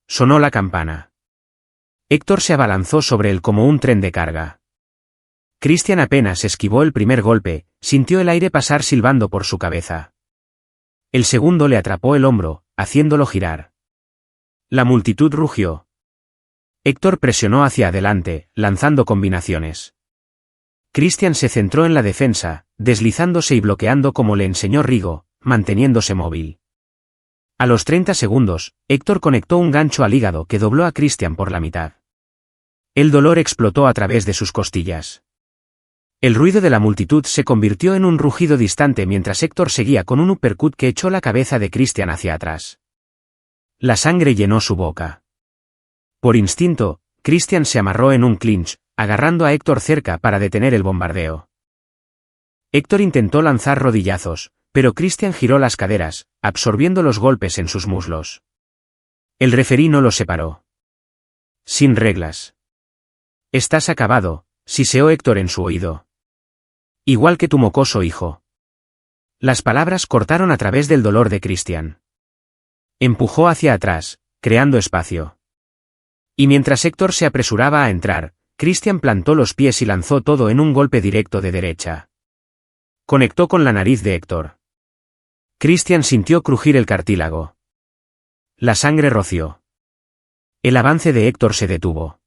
Sonó la campana. Héctor se abalanzó sobre él como un tren de carga. Christian apenas esquivó el primer golpe, sintió el aire pasar silbando por su cabeza. El segundo le atrapó el hombro, haciéndolo girar. La multitud rugió. Héctor presionó hacia adelante, lanzando combinaciones. Christian se centró en la defensa, deslizándose y bloqueando como le enseñó Rigo, manteniéndose móvil. A los 30 segundos, Héctor conectó un gancho al hígado que dobló a Christian por la mitad. El dolor explotó a través de sus costillas. El ruido de la multitud se convirtió en un rugido distante mientras Héctor seguía con un uppercut que echó la cabeza de Christian hacia atrás. La sangre llenó su boca. Por instinto, Christian se amarró en un clinch, agarrando a Héctor cerca para detener el bombardeo. Héctor intentó lanzar rodillazos, pero Christian giró las caderas, absorbiendo los golpes en sus muslos. El referí no los separó. Sin reglas. Estás acabado, siseó Héctor en su oído. Igual que tu mocoso hijo. Las palabras cortaron a través del dolor de Christian. Empujó hacia atrás, creando espacio. Y mientras Héctor se apresuraba a entrar, Christian plantó los pies y lanzó todo en un golpe directo de derecha. Conectó con la nariz de Héctor. Christian sintió crujir el cartílago. La sangre roció. El avance de Héctor se detuvo.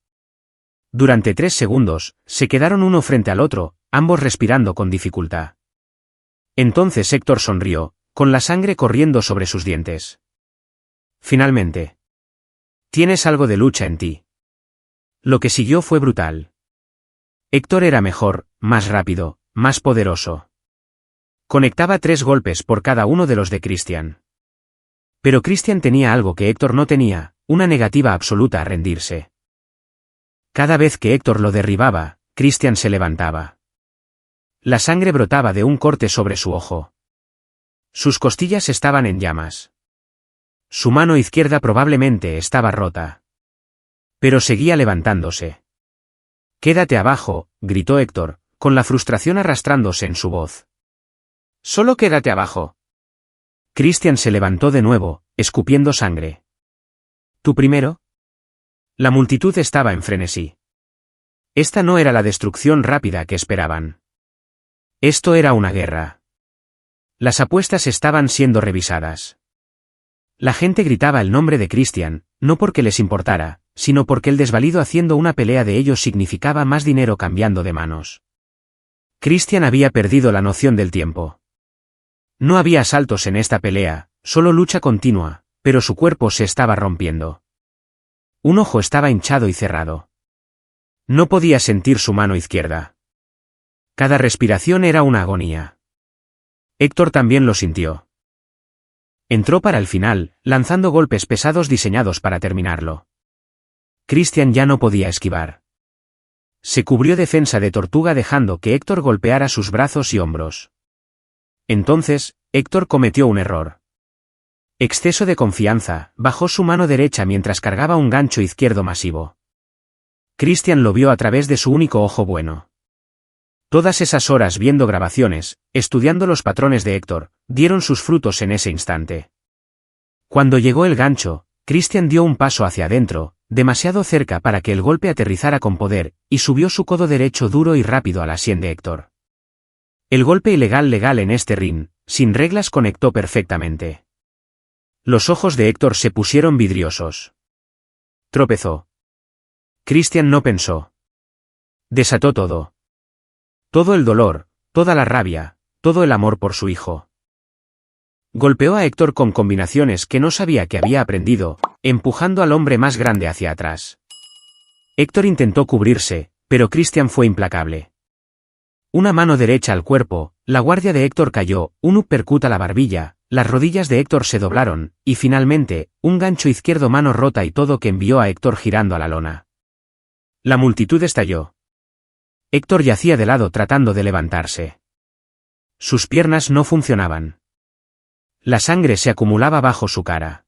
Durante 3 segundos, se quedaron uno frente al otro, ambos respirando con dificultad. Entonces Héctor sonrió, con la sangre corriendo sobre sus dientes. Finalmente. Tienes algo de lucha en ti. Lo que siguió fue brutal. Héctor era mejor, más rápido, más poderoso. Conectaba 3 golpes por cada uno de los de Christian. Pero Christian tenía algo que Héctor no tenía, una negativa absoluta a rendirse. Cada vez que Héctor lo derribaba, Christian se levantaba. La sangre brotaba de un corte sobre su ojo. Sus costillas estaban en llamas. Su mano izquierda probablemente estaba rota. Pero seguía levantándose. Quédate abajo, gritó Héctor, con la frustración arrastrándose en su voz. Solo quédate abajo. Christian se levantó de nuevo, escupiendo sangre. ¿Tú primero? La multitud estaba en frenesí. Esta no era la destrucción rápida que esperaban. Esto era una guerra. Las apuestas estaban siendo revisadas. La gente gritaba el nombre de Christian, no porque les importara, sino porque el desvalido haciendo una pelea de ellos significaba más dinero cambiando de manos. Christian había perdido la noción del tiempo. No había asaltos en esta pelea, solo lucha continua, pero su cuerpo se estaba rompiendo. Un ojo estaba hinchado y cerrado. No podía sentir su mano izquierda. Cada respiración era una agonía. Héctor también lo sintió. Entró para el final, lanzando golpes pesados diseñados para terminarlo. Christian ya no podía esquivar. Se cubrió defensa de tortuga dejando que Héctor golpeara sus brazos y hombros. Entonces, Héctor cometió un error. Exceso de confianza, bajó su mano derecha mientras cargaba un gancho izquierdo masivo. Christian lo vio a través de su único ojo bueno. Todas esas horas viendo grabaciones, estudiando los patrones de Héctor, dieron sus frutos en ese instante. Cuando llegó el gancho, Christian dio un paso hacia adentro, demasiado cerca para que el golpe aterrizara con poder, y subió su codo derecho duro y rápido a la sien de Héctor. El golpe ilegal en este ring, sin reglas conectó perfectamente. Los ojos de Héctor se pusieron vidriosos. Tropezó. Christian no pensó. Desató todo. todo el dolor, toda la rabia, todo el amor por su hijo. Golpeó a Héctor con combinaciones que no sabía que había aprendido, empujando al hombre más grande hacia atrás. Héctor intentó cubrirse, pero Christian fue implacable. Una mano derecha al cuerpo, la guardia de Héctor cayó, un uppercut a la barbilla, las rodillas de Héctor se doblaron, y finalmente, un gancho izquierdo mano rota y todo que envió a Héctor girando a la lona. La multitud estalló. Héctor yacía de lado tratando de levantarse. Sus piernas no funcionaban. La sangre se acumulaba bajo su cara.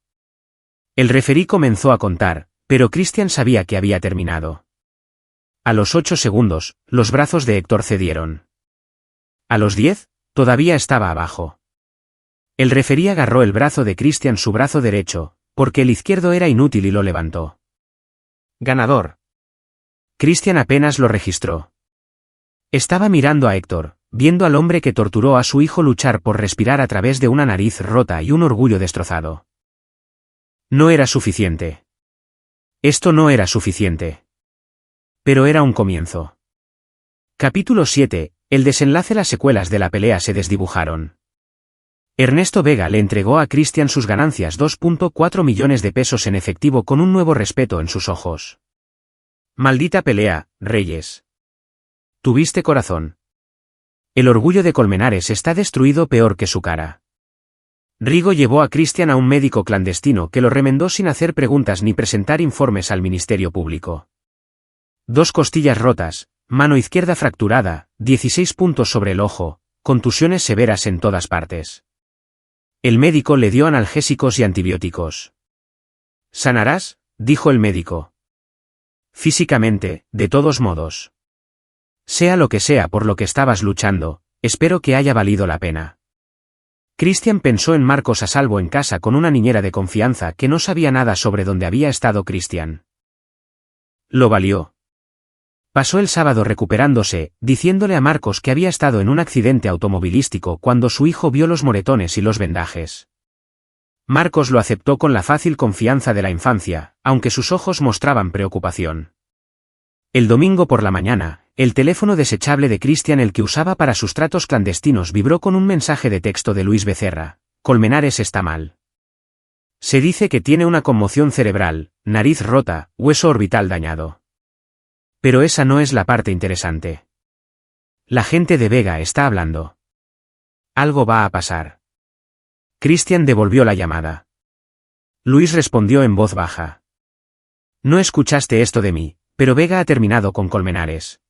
El referí comenzó a contar, pero Christian sabía que había terminado. A los 8 segundos, los brazos de Héctor cedieron. A los 10, todavía estaba abajo. El referí agarró el brazo de Christian, su brazo derecho, porque el izquierdo era inútil, y lo levantó. Ganador. Christian apenas lo registró. Estaba mirando a Héctor, viendo al hombre que torturó a su hijo luchar por respirar a través de una nariz rota y un orgullo destrozado. No era suficiente. Esto no era suficiente. Pero era un comienzo. Capítulo 7. El desenlace. Las secuelas de la pelea se desdibujaron. Ernesto Vega le entregó a Christian sus ganancias, 2.4 millones de pesos en efectivo, con un nuevo respeto en sus ojos. Maldita pelea, Reyes. Tuviste corazón. El orgullo de Colmenares está destruido peor que su cara. Rigo llevó a Christian a un médico clandestino que lo remendó sin hacer preguntas ni presentar informes al Ministerio Público. 2 costillas rotas, mano izquierda fracturada, 16 puntos sobre el ojo, contusiones severas en todas partes. El médico le dio analgésicos y antibióticos. «Sanarás», dijo el médico. «Físicamente, de todos modos. Sea lo que sea por lo que estabas luchando, espero que haya valido la pena». Christian pensó en Marcos a salvo en casa con una niñera de confianza que no sabía nada sobre dónde había estado Christian. Lo valió. Pasó el sábado recuperándose, diciéndole a Marcos que había estado en un accidente automovilístico cuando su hijo vio los moretones y los vendajes. Marcos lo aceptó con la fácil confianza de la infancia, aunque sus ojos mostraban preocupación. El domingo por la mañana, el teléfono desechable de Christian, el que usaba para sus tratos clandestinos, vibró con un mensaje de texto de Luis Becerra. «Colmenares está mal. Se dice que tiene una conmoción cerebral, nariz rota, hueso orbital dañado. Pero esa no es la parte interesante. La gente de Vega está hablando. Algo va a pasar». Christian devolvió la llamada. Luis respondió en voz baja. «No escuchaste esto de mí, pero Vega ha terminado con Colmenares.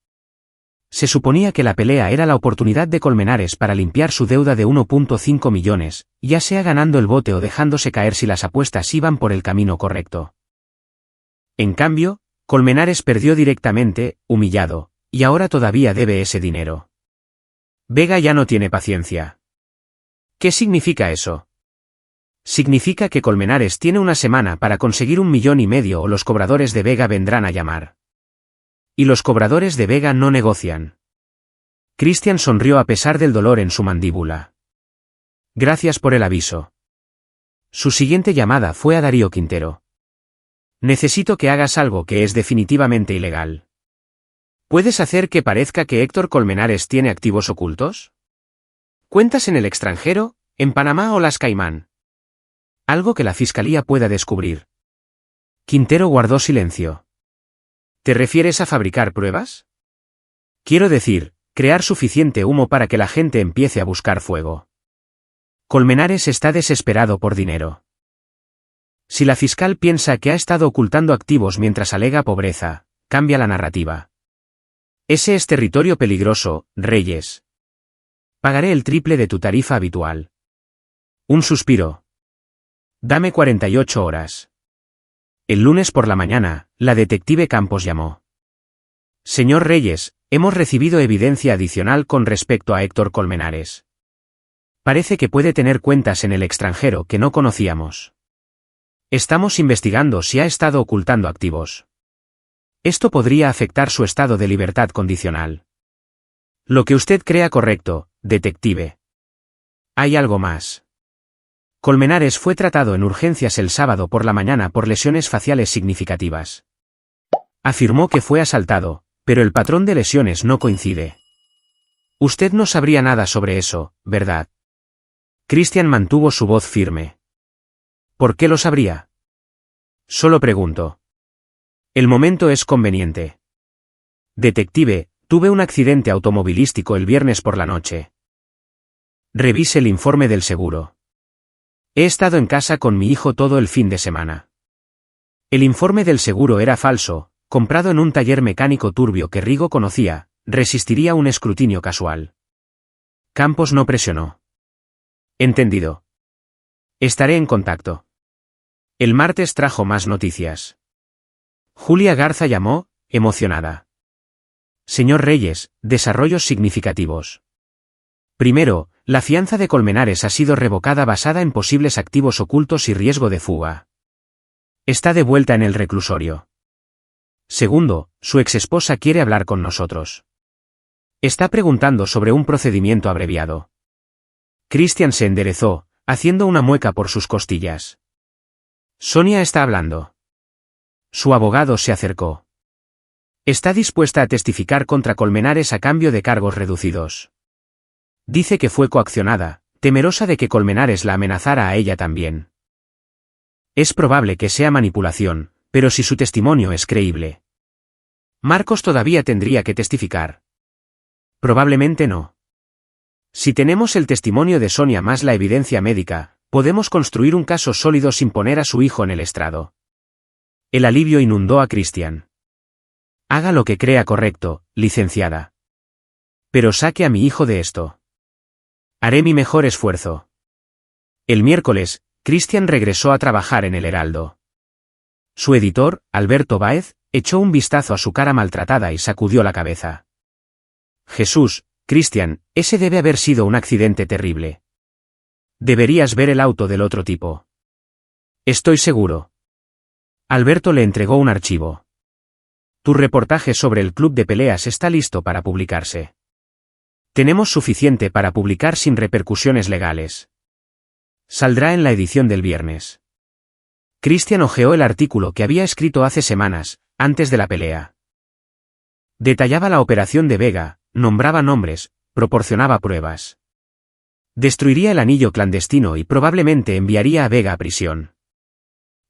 Se suponía que la pelea era la oportunidad de Colmenares para limpiar su deuda de 1.5 millones, ya sea ganando el bote o dejándose caer si las apuestas iban por el camino correcto. En cambio, Colmenares perdió directamente, humillado, y ahora todavía debe ese dinero. Vega ya no tiene paciencia. ¿Qué significa eso? Significa que Colmenares tiene una semana para conseguir 1,5 millones o los cobradores de Vega vendrán a llamar. Y los cobradores de Vega no negocian. Christian sonrió a pesar del dolor en su mandíbula. Gracias por el aviso. Su siguiente llamada fue a Darío Quintero. Necesito que hagas algo que es definitivamente ilegal. ¿Puedes hacer que parezca que Héctor Colmenares tiene activos ocultos? ¿Cuentas en el extranjero, en Panamá o las Caimán? Algo que la fiscalía pueda descubrir. Quintero guardó silencio. ¿Te refieres a fabricar pruebas? Quiero decir, crear suficiente humo para que la gente empiece a buscar fuego. Colmenares está desesperado por dinero. Si la fiscal piensa que ha estado ocultando activos mientras alega pobreza, cambia la narrativa. Ese es territorio peligroso, Reyes. Pagaré el triple de tu tarifa habitual. Un suspiro. Dame 48 horas. El lunes por la mañana, la detective Campos llamó. Señor Reyes, hemos recibido evidencia adicional con respecto a Héctor Colmenares. Parece que puede tener cuentas en el extranjero que no conocíamos. Estamos investigando si ha estado ocultando activos. Esto podría afectar su estado de libertad condicional. Lo que usted crea correcto, detective. Hay algo más. Colmenares fue tratado en urgencias el sábado por la mañana por lesiones faciales significativas. Afirmó que fue asaltado, pero el patrón de lesiones no coincide. Usted no sabría nada sobre eso, ¿verdad? Christian mantuvo su voz firme. ¿Por qué lo sabría? Solo pregunto. El momento es conveniente. Detective, tuve un accidente automovilístico el viernes por la noche. Revise el informe del seguro. He estado en casa con mi hijo todo el fin de semana. El informe del seguro era falso, comprado en un taller mecánico turbio que Rigo conocía, resistiría un escrutinio casual. Campos no presionó. Entendido. Estaré en contacto. El martes trajo más noticias. Julia Garza llamó, emocionada. Señor Reyes, desarrollos significativos. Primero, la fianza de Colmenares ha sido revocada basada en posibles activos ocultos y riesgo de fuga. Está de vuelta en el reclusorio. Segundo, su exesposa quiere hablar con nosotros. Está preguntando sobre un procedimiento abreviado. Christian se enderezó, haciendo una mueca por sus costillas. Sonia está hablando. Su abogado se acercó. Está dispuesta a testificar contra Colmenares a cambio de cargos reducidos. Dice que fue coaccionada, temerosa de que Colmenares la amenazara a ella también. Es probable que sea manipulación, pero si su testimonio es creíble. Marcos todavía tendría que testificar. Probablemente no. Si tenemos el testimonio de Sonia más la evidencia médica, podemos construir un caso sólido sin poner a su hijo en el estrado. El alivio inundó a Christian. Haga lo que crea correcto, licenciada. Pero saque a mi hijo de esto. Haré mi mejor esfuerzo. El miércoles, Christian regresó a trabajar en el Heraldo. Su editor, Alberto Báez, echó un vistazo a su cara maltratada y sacudió la cabeza. Jesús, Christian, ese debe haber sido un accidente terrible. Deberías ver el auto del otro tipo. Estoy seguro. Alberto le entregó un archivo. Tu reportaje sobre el club de peleas está listo para publicarse. Tenemos suficiente para publicar sin repercusiones legales. Saldrá en la edición del viernes. Christian hojeó el artículo que había escrito hace semanas, antes de la pelea. Detallaba la operación de Vega, nombraba nombres, proporcionaba pruebas. Destruiría el anillo clandestino y probablemente enviaría a Vega a prisión.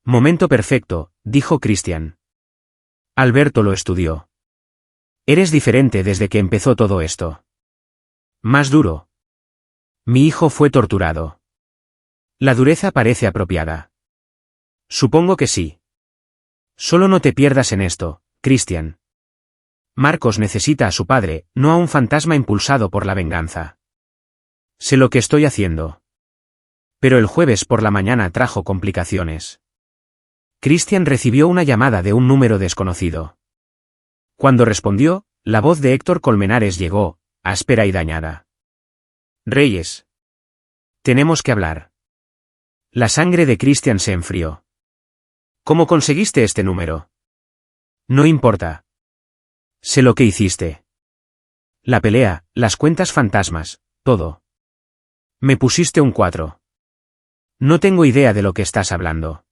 Momento perfecto, dijo Christian. Alberto lo estudió. Eres diferente desde que empezó todo esto. Más duro. Mi hijo fue torturado. La dureza parece apropiada. Supongo que sí. Solo no te pierdas en esto, Christian. Marcos necesita a su padre, no a un fantasma impulsado por la venganza. Sé lo que estoy haciendo. Pero el jueves por la mañana trajo complicaciones. Christian recibió una llamada de un número desconocido. Cuando respondió, la voz de Héctor Colmenares llegó, áspera y dañada. Reyes. Tenemos que hablar. La sangre de Christian se enfrió. ¿Cómo conseguiste este número? No importa. Sé lo que hiciste. La pelea, las cuentas fantasmas, todo. Me pusiste un 4. No tengo idea de lo que estás hablando.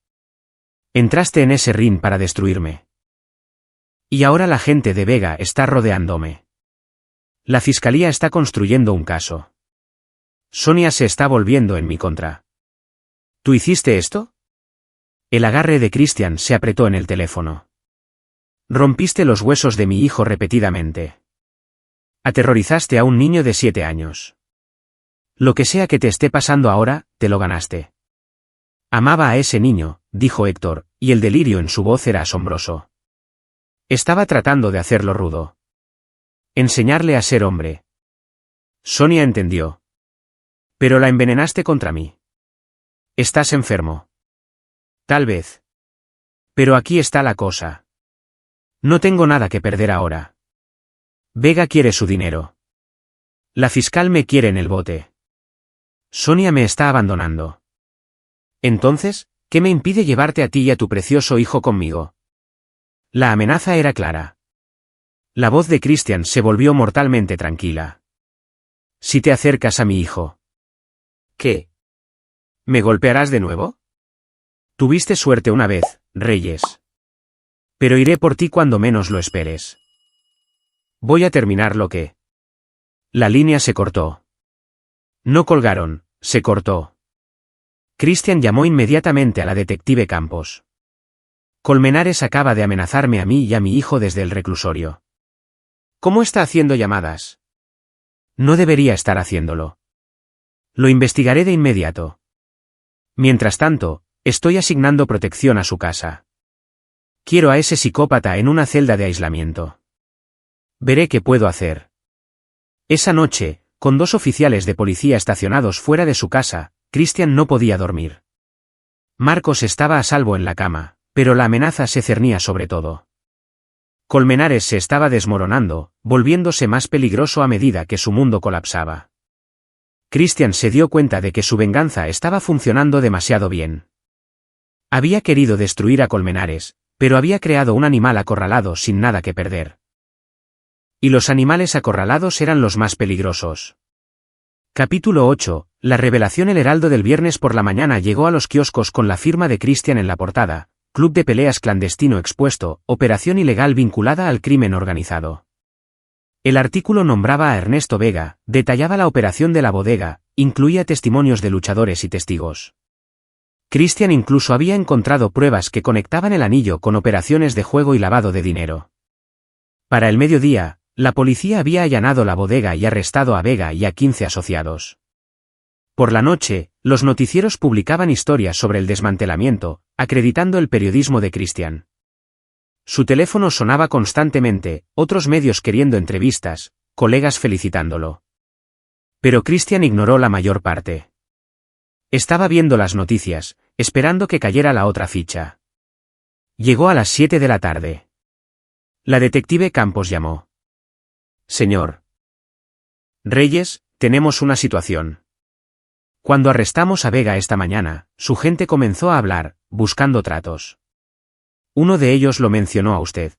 Entraste en ese ring para destruirme. Y ahora la gente de Vega está rodeándome. La fiscalía está construyendo un caso. Sonia se está volviendo en mi contra. ¿Tú hiciste esto? El agarre de Christian se apretó en el teléfono. Rompiste los huesos de mi hijo repetidamente. Aterrorizaste a un niño de 7 años. Lo que sea que te esté pasando ahora, te lo ganaste. Amaba a ese niño, dijo Héctor, y el delirio en su voz era asombroso. Estaba tratando de hacerlo rudo. Enseñarle a ser hombre. Sonia entendió. Pero la envenenaste contra mí. Estás enfermo. Tal vez. Pero aquí está la cosa. No tengo nada que perder ahora. Vega quiere su dinero. La fiscal me quiere en el bote. Sonia me está abandonando. Entonces, ¿qué me impide llevarte a ti y a tu precioso hijo conmigo? La amenaza era clara. La voz de Christian se volvió mortalmente tranquila. Si te acercas a mi hijo. ¿Qué? ¿Me golpearás de nuevo? Tuviste suerte una vez, Reyes. Pero iré por ti cuando menos lo esperes. Voy a terminar lo que... La línea se cortó. No colgaron, se cortó. Christian llamó inmediatamente a la detective Campos. Colmenares acaba de amenazarme a mí y a mi hijo desde el reclusorio. ¿Cómo está haciendo llamadas? No debería estar haciéndolo. Lo investigaré de inmediato. Mientras tanto, estoy asignando protección a su casa. Quiero a ese psicópata en una celda de aislamiento. Veré qué puedo hacer. Esa noche, con 2 oficiales de policía estacionados fuera de su casa, Christian no podía dormir. Marcos estaba a salvo en la cama, pero la amenaza se cernía sobre todo. Colmenares se estaba desmoronando, volviéndose más peligroso a medida que su mundo colapsaba. Christian se dio cuenta de que su venganza estaba funcionando demasiado bien. Había querido destruir a Colmenares, pero había creado un animal acorralado sin nada que perder. Y los animales acorralados eran los más peligrosos. Capítulo 8. La revelación. El Heraldo del viernes por la mañana llegó a los kioscos con la firma de Christian en la portada: Club de peleas clandestino expuesto, operación ilegal vinculada al crimen organizado. El artículo nombraba a Ernesto Vega, detallaba la operación de la bodega, incluía testimonios de luchadores y testigos. Christian incluso había encontrado pruebas que conectaban el anillo con operaciones de juego y lavado de dinero. Para el mediodía, la policía había allanado la bodega y arrestado a Vega y a 15 asociados. Por la noche, los noticieros publicaban historias sobre el desmantelamiento, acreditando el periodismo de Christian. Su teléfono sonaba constantemente, otros medios queriendo entrevistas, colegas felicitándolo. Pero Christian ignoró la mayor parte. Estaba viendo las noticias, esperando que cayera la otra ficha. Llegó a las 7 de la tarde. La detective Campos llamó. Señor Reyes, tenemos una situación. Cuando arrestamos a Vega esta mañana, su gente comenzó a hablar, buscando tratos. Uno de ellos lo mencionó a usted.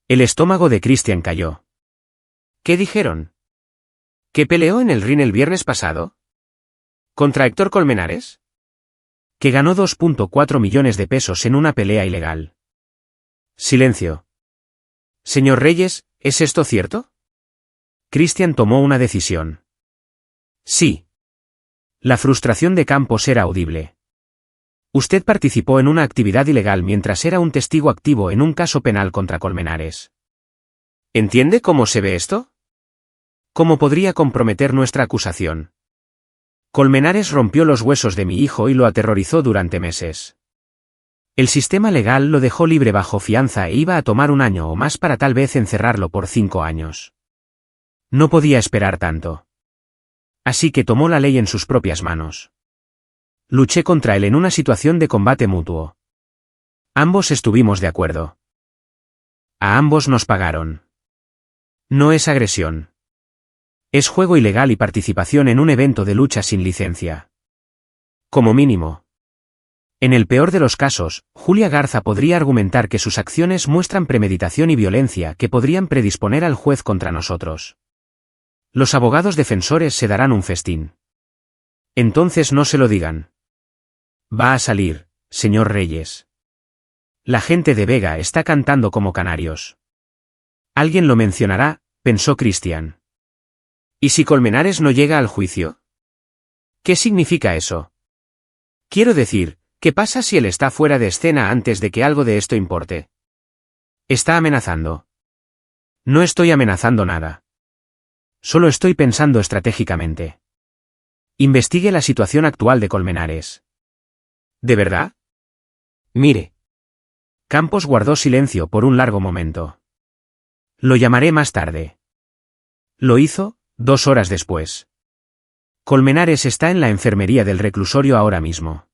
El estómago de Christian cayó. ¿Qué dijeron? ¿Que peleó en el ring el viernes pasado? ¿Contra Héctor Colmenares? Que ganó 2.4 millones de pesos en una pelea ilegal. Silencio. Señor Reyes, ¿es esto cierto? Christian tomó una decisión. Sí. La frustración de Campos era audible. Usted participó en una actividad ilegal mientras era un testigo activo en un caso penal contra Colmenares. ¿Entiende cómo se ve esto? ¿Cómo podría comprometer nuestra acusación? Colmenares rompió los huesos de mi hijo y lo aterrorizó durante meses. El sistema legal lo dejó libre bajo fianza e iba a tomar 1 año o más para tal vez encerrarlo por 5 años. No podía esperar tanto. Así que tomó la ley en sus propias manos. Luché contra él en una situación de combate mutuo. Ambos estuvimos de acuerdo. A ambos nos pagaron. No es agresión. Es juego ilegal y participación en un evento de lucha sin licencia. Como mínimo. En el peor de los casos, Julia Garza podría argumentar que sus acciones muestran premeditación y violencia que podrían predisponer al juez contra nosotros. Los abogados defensores se darán un festín. Entonces no se lo digan. Va a salir, señor Reyes. La gente de Vega está cantando como canarios. Alguien lo mencionará, pensó Christian. ¿Y si Colmenares no llega al juicio? ¿Qué significa eso? Quiero decir, ¿qué pasa si él está fuera de escena antes de que algo de esto importe? Está amenazando. No estoy amenazando nada. Solo estoy pensando estratégicamente. Investigue la situación actual de Colmenares. ¿De verdad? Mire. Campos guardó silencio por un largo momento. Lo llamaré más tarde. Lo hizo, 2 horas después. Colmenares está en la enfermería del reclusorio ahora mismo.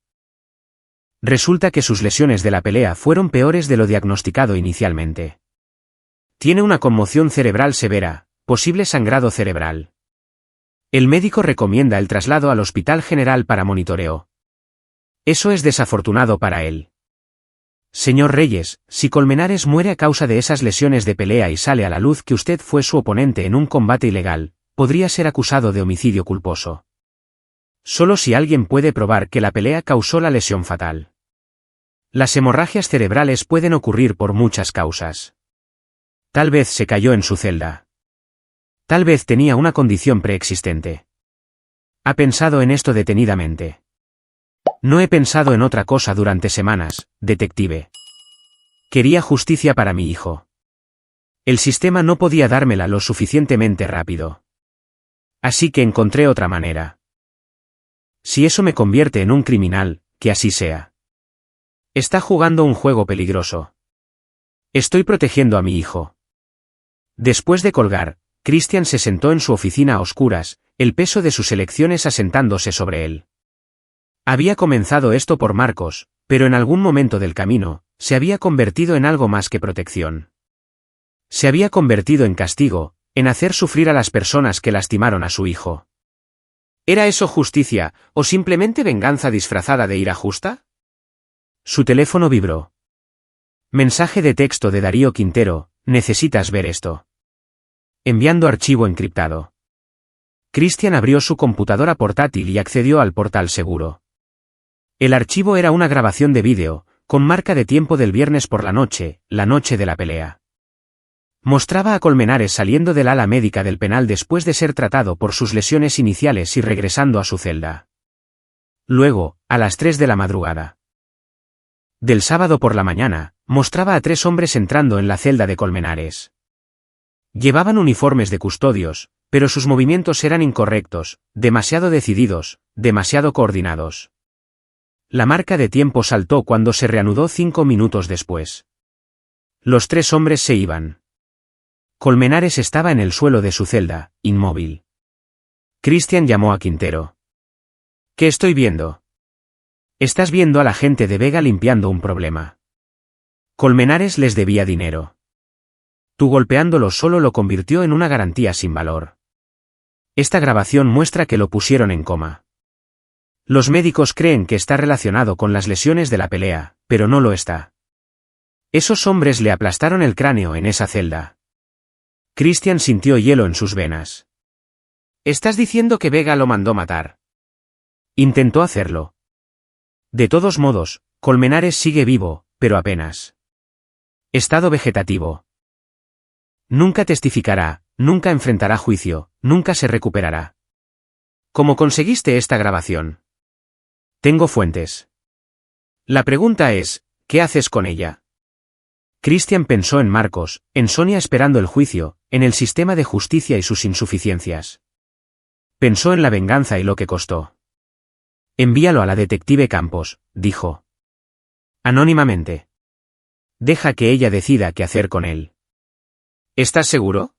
Resulta que sus lesiones de la pelea fueron peores de lo diagnosticado inicialmente. Tiene una conmoción cerebral severa, posible sangrado cerebral. El médico recomienda el traslado al Hospital General para monitoreo. Eso es desafortunado para él. Señor Reyes, si Colmenares muere a causa de esas lesiones de pelea y sale a la luz que usted fue su oponente en un combate ilegal, podría ser acusado de homicidio culposo. Solo si alguien puede probar que la pelea causó la lesión fatal. Las hemorragias cerebrales pueden ocurrir por muchas causas. Tal vez se cayó en su celda. Tal vez tenía una condición preexistente. ¿Ha pensado en esto detenidamente? No he pensado en otra cosa durante semanas, detective. Quería justicia para mi hijo. El sistema no podía dármela lo suficientemente rápido. Así que encontré otra manera. Si eso me convierte en un criminal, que así sea. Está jugando un juego peligroso. Estoy protegiendo a mi hijo. Después de colgar, Christian se sentó en su oficina a oscuras, el peso de sus elecciones asentándose sobre él. Había comenzado esto por Marcos, pero en algún momento del camino, se había convertido en algo más que protección. Se había convertido en castigo, en hacer sufrir a las personas que lastimaron a su hijo. ¿Era eso justicia, o simplemente venganza disfrazada de ira justa? Su teléfono vibró. Mensaje de texto de Darío Quintero: necesitas ver esto. Enviando archivo encriptado. Christian abrió su computadora portátil y accedió al portal seguro. El archivo era una grabación de vídeo, con marca de tiempo del viernes por la noche de la pelea. Mostraba a Colmenares saliendo del ala médica del penal después de ser tratado por sus lesiones iniciales y regresando a su celda. Luego, a las 3 de la madrugada del sábado por la mañana, mostraba a 3 hombres entrando en la celda de Colmenares. Llevaban uniformes de custodios, pero sus movimientos eran incorrectos, demasiado decididos, demasiado coordinados. La marca de tiempo saltó cuando se reanudó 5 minutos después. Los 3 hombres se iban. Colmenares estaba en el suelo de su celda, inmóvil. Christian llamó a Quintero. ¿Qué estoy viendo? Estás viendo a la gente de Vega limpiando un problema. Colmenares les debía dinero. Tú golpeándolo solo lo convirtió en una garantía sin valor. Esta grabación muestra que lo pusieron en coma. Los médicos creen que está relacionado con las lesiones de la pelea, pero no lo está. Esos hombres le aplastaron el cráneo en esa celda. Christian sintió hielo en sus venas. ¿Estás diciendo que Vega lo mandó matar? Intentó hacerlo. De todos modos, Colmenares sigue vivo, pero apenas. Estado vegetativo. Nunca testificará, nunca enfrentará juicio, nunca se recuperará. ¿Cómo conseguiste esta grabación? Tengo fuentes. La pregunta es, ¿qué haces con ella? Christian pensó en Marcos, en Sonia esperando el juicio, en el sistema de justicia y sus insuficiencias. Pensó en la venganza y lo que costó. Envíalo a la detective Campos, dijo. Anónimamente. Deja que ella decida qué hacer con él. ¿Estás seguro?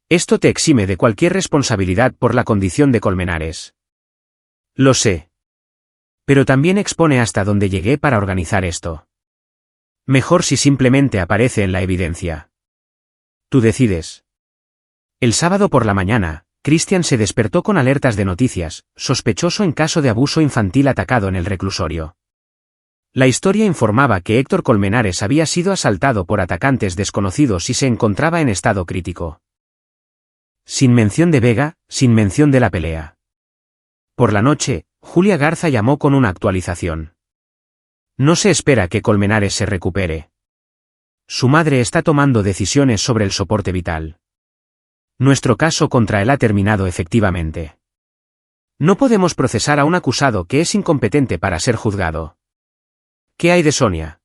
Esto te exime de cualquier responsabilidad por la condición de Colmenares. Lo sé. Pero también expone hasta dónde llegué para organizar esto. Mejor si simplemente aparece en la evidencia. Tú decides. El sábado por la mañana, Christian se despertó con alertas de noticias, sospechoso en caso de abuso infantil atacado en el reclusorio. La historia informaba que Héctor Colmenares había sido asaltado por atacantes desconocidos y se encontraba en estado crítico. Sin mención de Vega, sin mención de la pelea. Por la noche, Julia Garza llamó con una actualización. No se espera que Colmenares se recupere. Su madre está tomando decisiones sobre el soporte vital. Nuestro caso contra él ha terminado efectivamente. No podemos procesar a un acusado que es incompetente para ser juzgado. ¿Qué hay de Sonia?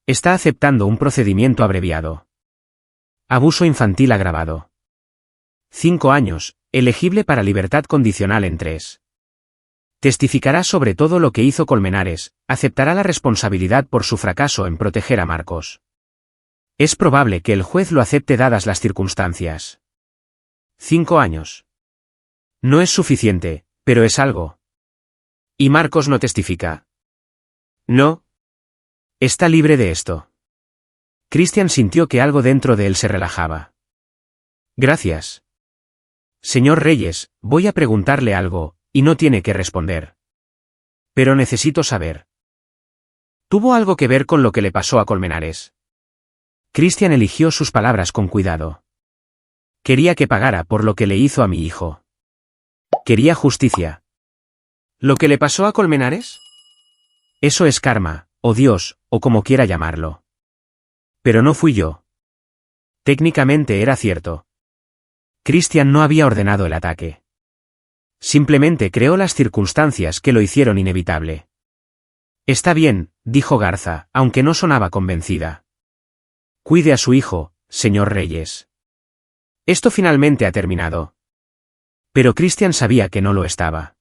Está aceptando un procedimiento abreviado. Abuso infantil agravado. 5 años, elegible para libertad condicional en 3. Testificará sobre todo lo que hizo Colmenares, aceptará la responsabilidad por su fracaso en proteger a Marcos. Es probable que el juez lo acepte dadas las circunstancias. 5 años. No es suficiente, pero es algo. ¿Y Marcos no testifica? No. Está libre de esto. Christian sintió que algo dentro de él se relajaba. Gracias. Señor Reyes, voy a preguntarle algo, y no tiene que responder. Pero necesito saber. ¿Tuvo algo que ver con lo que le pasó a Colmenares? Christian eligió sus palabras con cuidado. Quería que pagara por lo que le hizo a mi hijo. Quería justicia. ¿Lo que le pasó a Colmenares? Eso es karma, o Dios, o como quiera llamarlo. Pero no fui yo. Técnicamente era cierto. Christian no había ordenado el ataque. Simplemente creó las circunstancias que lo hicieron inevitable. Está bien, dijo Garza, aunque no sonaba convencida. Cuide a su hijo, señor Reyes. Esto finalmente ha terminado. Pero Christian sabía que no lo estaba.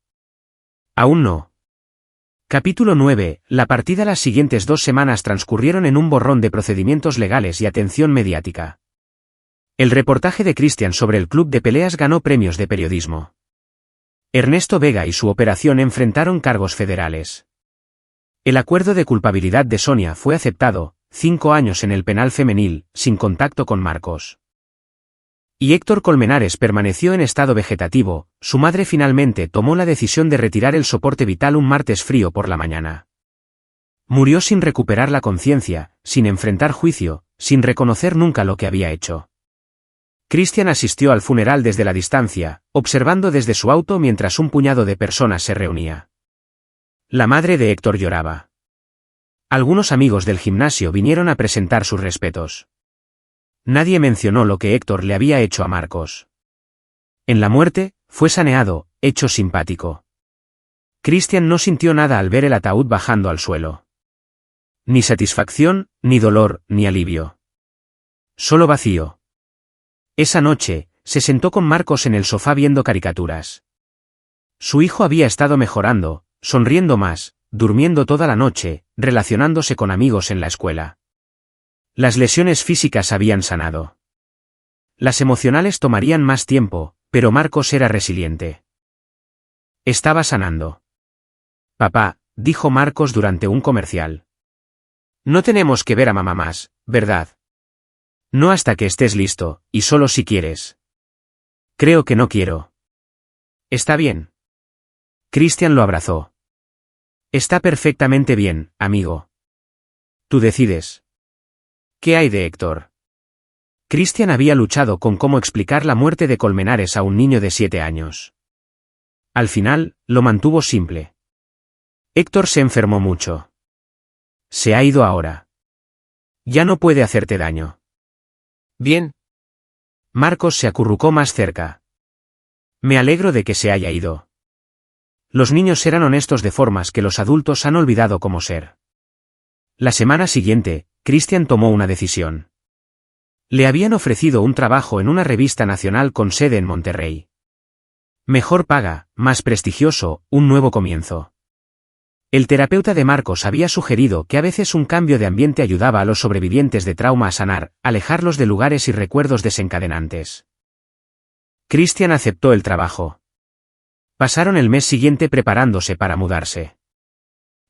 Aún no. Capítulo 9. La partida. Las siguientes 2 semanas transcurrieron en un borrón de procedimientos legales y atención mediática. El reportaje de Christian sobre el club de peleas ganó premios de periodismo. Ernesto Vega y su operación enfrentaron cargos federales. El acuerdo de culpabilidad de Sonia fue aceptado, 5 años en el penal femenil, sin contacto con Marcos. Y Héctor Colmenares permaneció en estado vegetativo. Su madre finalmente tomó la decisión de retirar el soporte vital un martes frío por la mañana. Murió sin recuperar la conciencia, sin enfrentar juicio, sin reconocer nunca lo que había hecho. Christian asistió al funeral desde la distancia, observando desde su auto mientras un puñado de personas se reunía. La madre de Héctor lloraba. Algunos amigos del gimnasio vinieron a presentar sus respetos. Nadie mencionó lo que Héctor le había hecho a Marcos. En la muerte, fue saneado, hecho simpático. Christian no sintió nada al ver el ataúd bajando al suelo. Ni satisfacción, ni dolor, ni alivio. Solo vacío. Esa noche, se sentó con Marcos en el sofá viendo caricaturas. Su hijo había estado mejorando, sonriendo más, durmiendo toda la noche, relacionándose con amigos en la escuela. Las lesiones físicas habían sanado. Las emocionales tomarían más tiempo, pero Marcos era resiliente. Estaba sanando. Papá, dijo Marcos durante un comercial. No tenemos que ver a mamá más, ¿verdad? No hasta que estés listo, y solo si quieres. Creo que no quiero. Está bien. Christian lo abrazó. Está perfectamente bien, amigo. Tú decides. ¿Qué hay de Héctor? Christian había luchado con cómo explicar la muerte de Colmenares a un niño de 7 años. Al final, lo mantuvo simple. Héctor se enfermó mucho. Se ha ido ahora. Ya no puede hacerte daño. Bien. Marcos se acurrucó más cerca. Me alegro de que se haya ido. Los niños eran honestos de formas que los adultos han olvidado cómo ser. La semana siguiente, Christian tomó una decisión. Le habían ofrecido un trabajo en una revista nacional con sede en Monterrey. Mejor paga, más prestigioso, un nuevo comienzo. El terapeuta de Marcos había sugerido que a veces un cambio de ambiente ayudaba a los sobrevivientes de trauma a sanar, alejarlos de lugares y recuerdos desencadenantes. Christian aceptó el trabajo. Pasaron el mes siguiente preparándose para mudarse.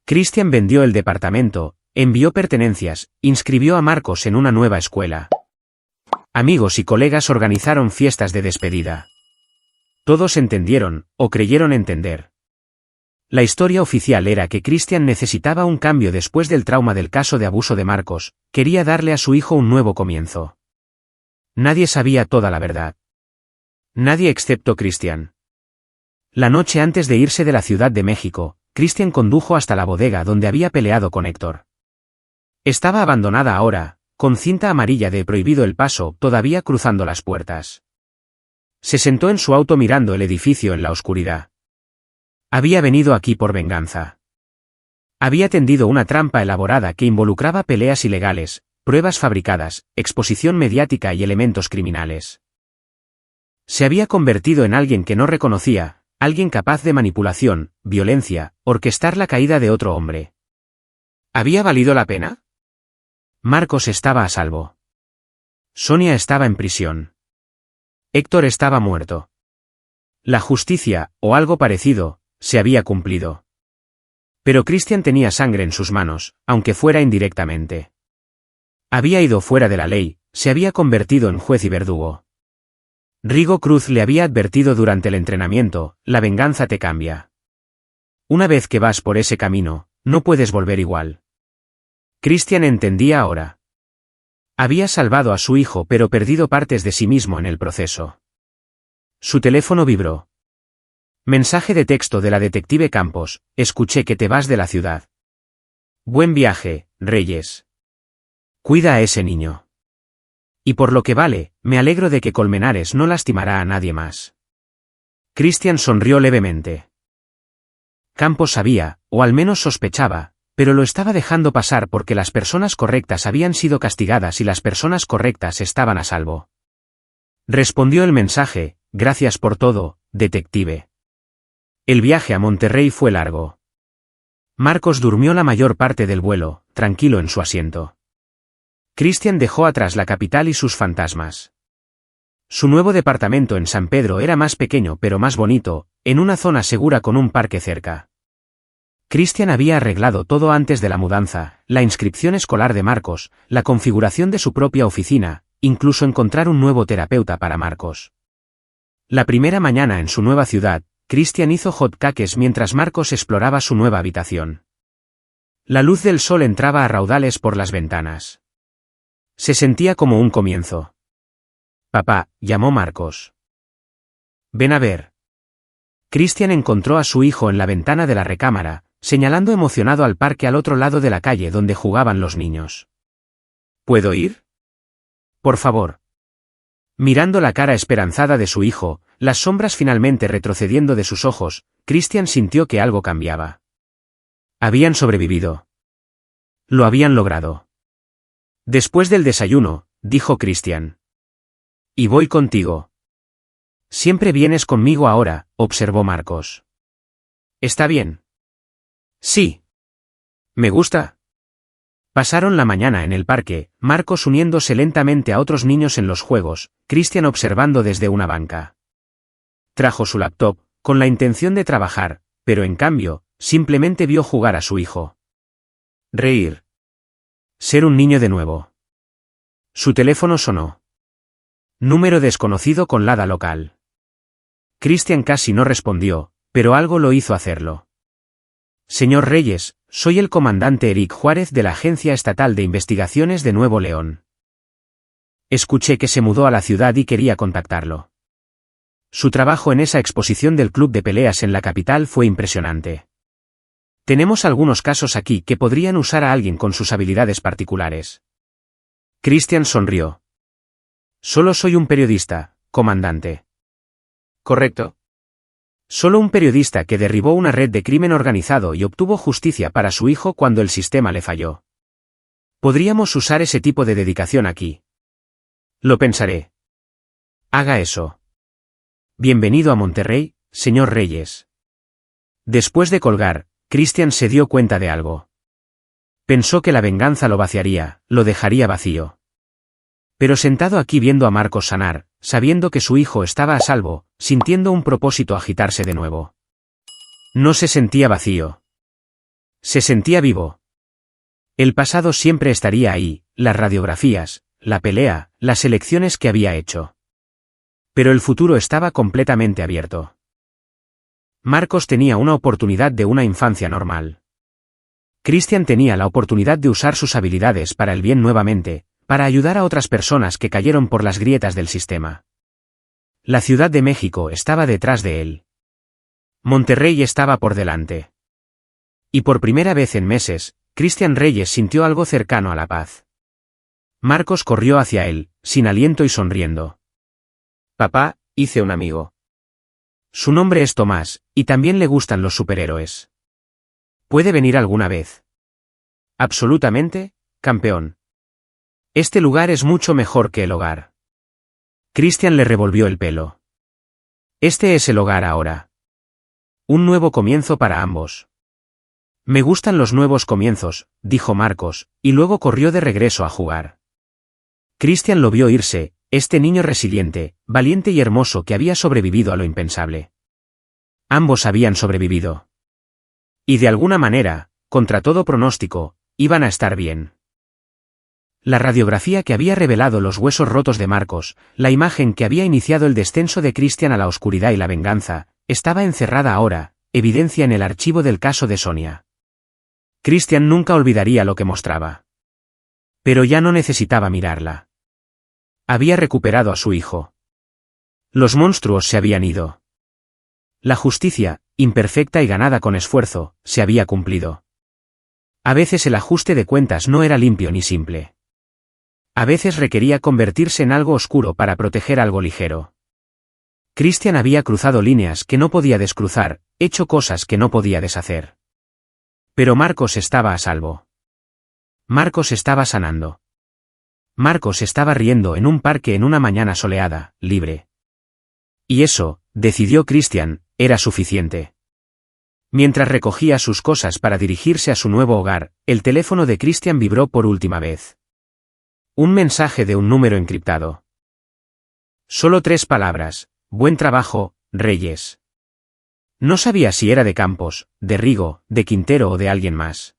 Christian vendió el departamento, envió pertenencias, inscribió a Marcos en una nueva escuela. Amigos y colegas organizaron fiestas de despedida. Todos entendieron, o creyeron entender. La historia oficial era que Christian necesitaba un cambio después del trauma del caso de abuso de Marcos, quería darle a su hijo un nuevo comienzo. Nadie sabía toda la verdad. Nadie excepto Christian. La noche antes de irse de la Ciudad de México, Christian condujo hasta la bodega donde había peleado con Héctor. Estaba abandonada ahora, con cinta amarilla de prohibido el paso todavía cruzando las puertas. Se sentó en su auto mirando el edificio en la oscuridad. Había venido aquí por venganza. Había tendido una trampa elaborada que involucraba peleas ilegales, pruebas fabricadas, exposición mediática y elementos criminales. Se había convertido en alguien que no reconocía, alguien capaz de manipulación, violencia, orquestar la caída de otro hombre. ¿Había valido la pena? Marcos estaba a salvo. Sonia estaba en prisión. Héctor estaba muerto. La justicia, o algo parecido, se había cumplido. Pero Christian tenía sangre en sus manos, aunque fuera indirectamente. Había ido fuera de la ley, se había convertido en juez y verdugo. Rigo Cruz le había advertido durante el entrenamiento, la venganza te cambia. Una vez que vas por ese camino, no puedes volver igual. Christian entendía ahora. Había salvado a su hijo pero perdido partes de sí mismo en el proceso. Su teléfono vibró. Mensaje de texto de la detective Campos, escuché que te vas de la ciudad. Buen viaje, Reyes. Cuida a ese niño. Y por lo que vale, me alegro de que Colmenares no lastimará a nadie más. Christian sonrió levemente. Campos sabía, o al menos sospechaba, pero lo estaba dejando pasar porque las personas correctas habían sido castigadas y las personas correctas estaban a salvo. Respondió el mensaje: gracias por todo, detective. El viaje a Monterrey fue largo. Marcos durmió la mayor parte del vuelo, tranquilo en su asiento. Christian dejó atrás la capital y sus fantasmas. Su nuevo departamento en San Pedro era más pequeño pero más bonito, en una zona segura con un parque cerca. Christian había arreglado todo antes de la mudanza, la inscripción escolar de Marcos, la configuración de su propia oficina, incluso encontrar un nuevo terapeuta para Marcos. La primera mañana en su nueva ciudad, Christian hizo hot cakes mientras Marcos exploraba su nueva habitación. La luz del sol entraba a raudales por las ventanas. Se sentía como un comienzo. Papá, llamó Marcos. Ven a ver. Christian encontró a su hijo en la ventana de la recámara, señalando emocionado al parque al otro lado de la calle donde jugaban los niños. ¿Puedo ir? Por favor. Mirando la cara esperanzada de su hijo, las sombras finalmente retrocediendo de sus ojos, Christian sintió que algo cambiaba. Habían sobrevivido. Lo habían logrado. Después del desayuno, dijo Christian. Y voy contigo. Siempre vienes conmigo ahora, observó Marcos. ¿Está bien? Sí. Me gusta. Pasaron la mañana en el parque, Marcos uniéndose lentamente a otros niños en los juegos, Christian observando desde una banca. Trajo su laptop, con la intención de trabajar, pero en cambio, simplemente vio jugar a su hijo. Reír. Ser un niño de nuevo. Su teléfono sonó. Número desconocido con Lada local. Christian casi no respondió, pero algo lo hizo hacerlo. Señor Reyes, soy el comandante Eric Juárez de la Agencia Estatal de Investigaciones de Nuevo León. Escuché que se mudó a la ciudad y quería contactarlo. Su trabajo en esa exposición del club de peleas en la capital fue impresionante. Tenemos algunos casos aquí que podrían usar a alguien con sus habilidades particulares. Christian sonrió. Solo soy un periodista, comandante. Correcto. Solo un periodista que derribó una red de crimen organizado y obtuvo justicia para su hijo cuando el sistema le falló. Podríamos usar ese tipo de dedicación aquí. Lo pensaré. Haga eso. Bienvenido a Monterrey, señor Reyes. Después de colgar, Christian se dio cuenta de algo. Pensó que la venganza lo vaciaría, lo dejaría vacío. Pero sentado aquí viendo a Marcos sanar, sabiendo que su hijo estaba a salvo, sintiendo un propósito agitarse de nuevo. No se sentía vacío. Se sentía vivo. El pasado siempre estaría ahí, las radiografías, la pelea, las elecciones que había hecho. Pero el futuro estaba completamente abierto. Marcos tenía una oportunidad de una infancia normal. Christian tenía la oportunidad de usar sus habilidades para el bien nuevamente, para ayudar a otras personas que cayeron por las grietas del sistema. La Ciudad de México estaba detrás de él. Monterrey estaba por delante. Y por primera vez en meses, Christian Reyes sintió algo cercano a la paz. Marcos corrió hacia él, sin aliento y sonriendo. Papá, hice un amigo. Su nombre es Tomás, y también le gustan los superhéroes. ¿Puede venir alguna vez? Absolutamente, campeón. Este lugar es mucho mejor que el hogar. Christian le revolvió el pelo. Este es el hogar ahora. Un nuevo comienzo para ambos. Me gustan los nuevos comienzos, dijo Marcos, y luego corrió de regreso a jugar. Christian lo vio irse, este niño resiliente, valiente y hermoso que había sobrevivido a lo impensable. Ambos habían sobrevivido. Y de alguna manera, contra todo pronóstico, iban a estar bien. La radiografía que había revelado los huesos rotos de Marcos, la imagen que había iniciado el descenso de Christian a la oscuridad y la venganza, estaba encerrada ahora, evidencia en el archivo del caso de Sonia. Christian nunca olvidaría lo que mostraba. Pero ya no necesitaba mirarla. Había recuperado a su hijo. Los monstruos se habían ido. La justicia, imperfecta y ganada con esfuerzo, se había cumplido. A veces el ajuste de cuentas no era limpio ni simple. A veces requería convertirse en algo oscuro para proteger algo ligero. Christian había cruzado líneas que no podía descruzar, hecho cosas que no podía deshacer. Pero Marcos estaba a salvo. Marcos estaba sanando. Marcos estaba riendo en un parque en una mañana soleada, libre. Y eso, decidió Christian, era suficiente. Mientras recogía sus cosas para dirigirse a su nuevo hogar, el teléfono de Christian vibró por última vez. Un mensaje de un número encriptado. Solo 3 palabras: buen trabajo, Reyes. No sabía si era de Campos, de Rigo, de Quintero o de alguien más.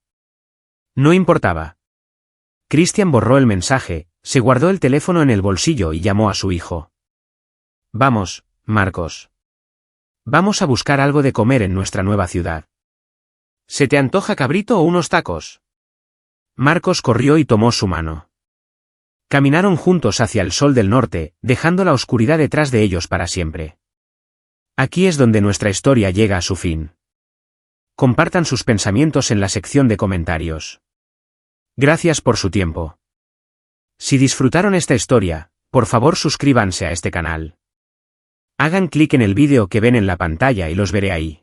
No importaba. Christian borró el mensaje, se guardó el teléfono en el bolsillo y llamó a su hijo. Vamos, Marcos. Vamos a buscar algo de comer en nuestra nueva ciudad. ¿Se te antoja cabrito o unos tacos? Marcos corrió y tomó su mano. Caminaron juntos hacia el sol del norte, dejando la oscuridad detrás de ellos para siempre. Aquí es donde nuestra historia llega a su fin. Compartan sus pensamientos en la sección de comentarios. Gracias por su tiempo. Si disfrutaron esta historia, por favor suscríbanse a este canal. Hagan clic en el vídeo que ven en la pantalla y los veré ahí.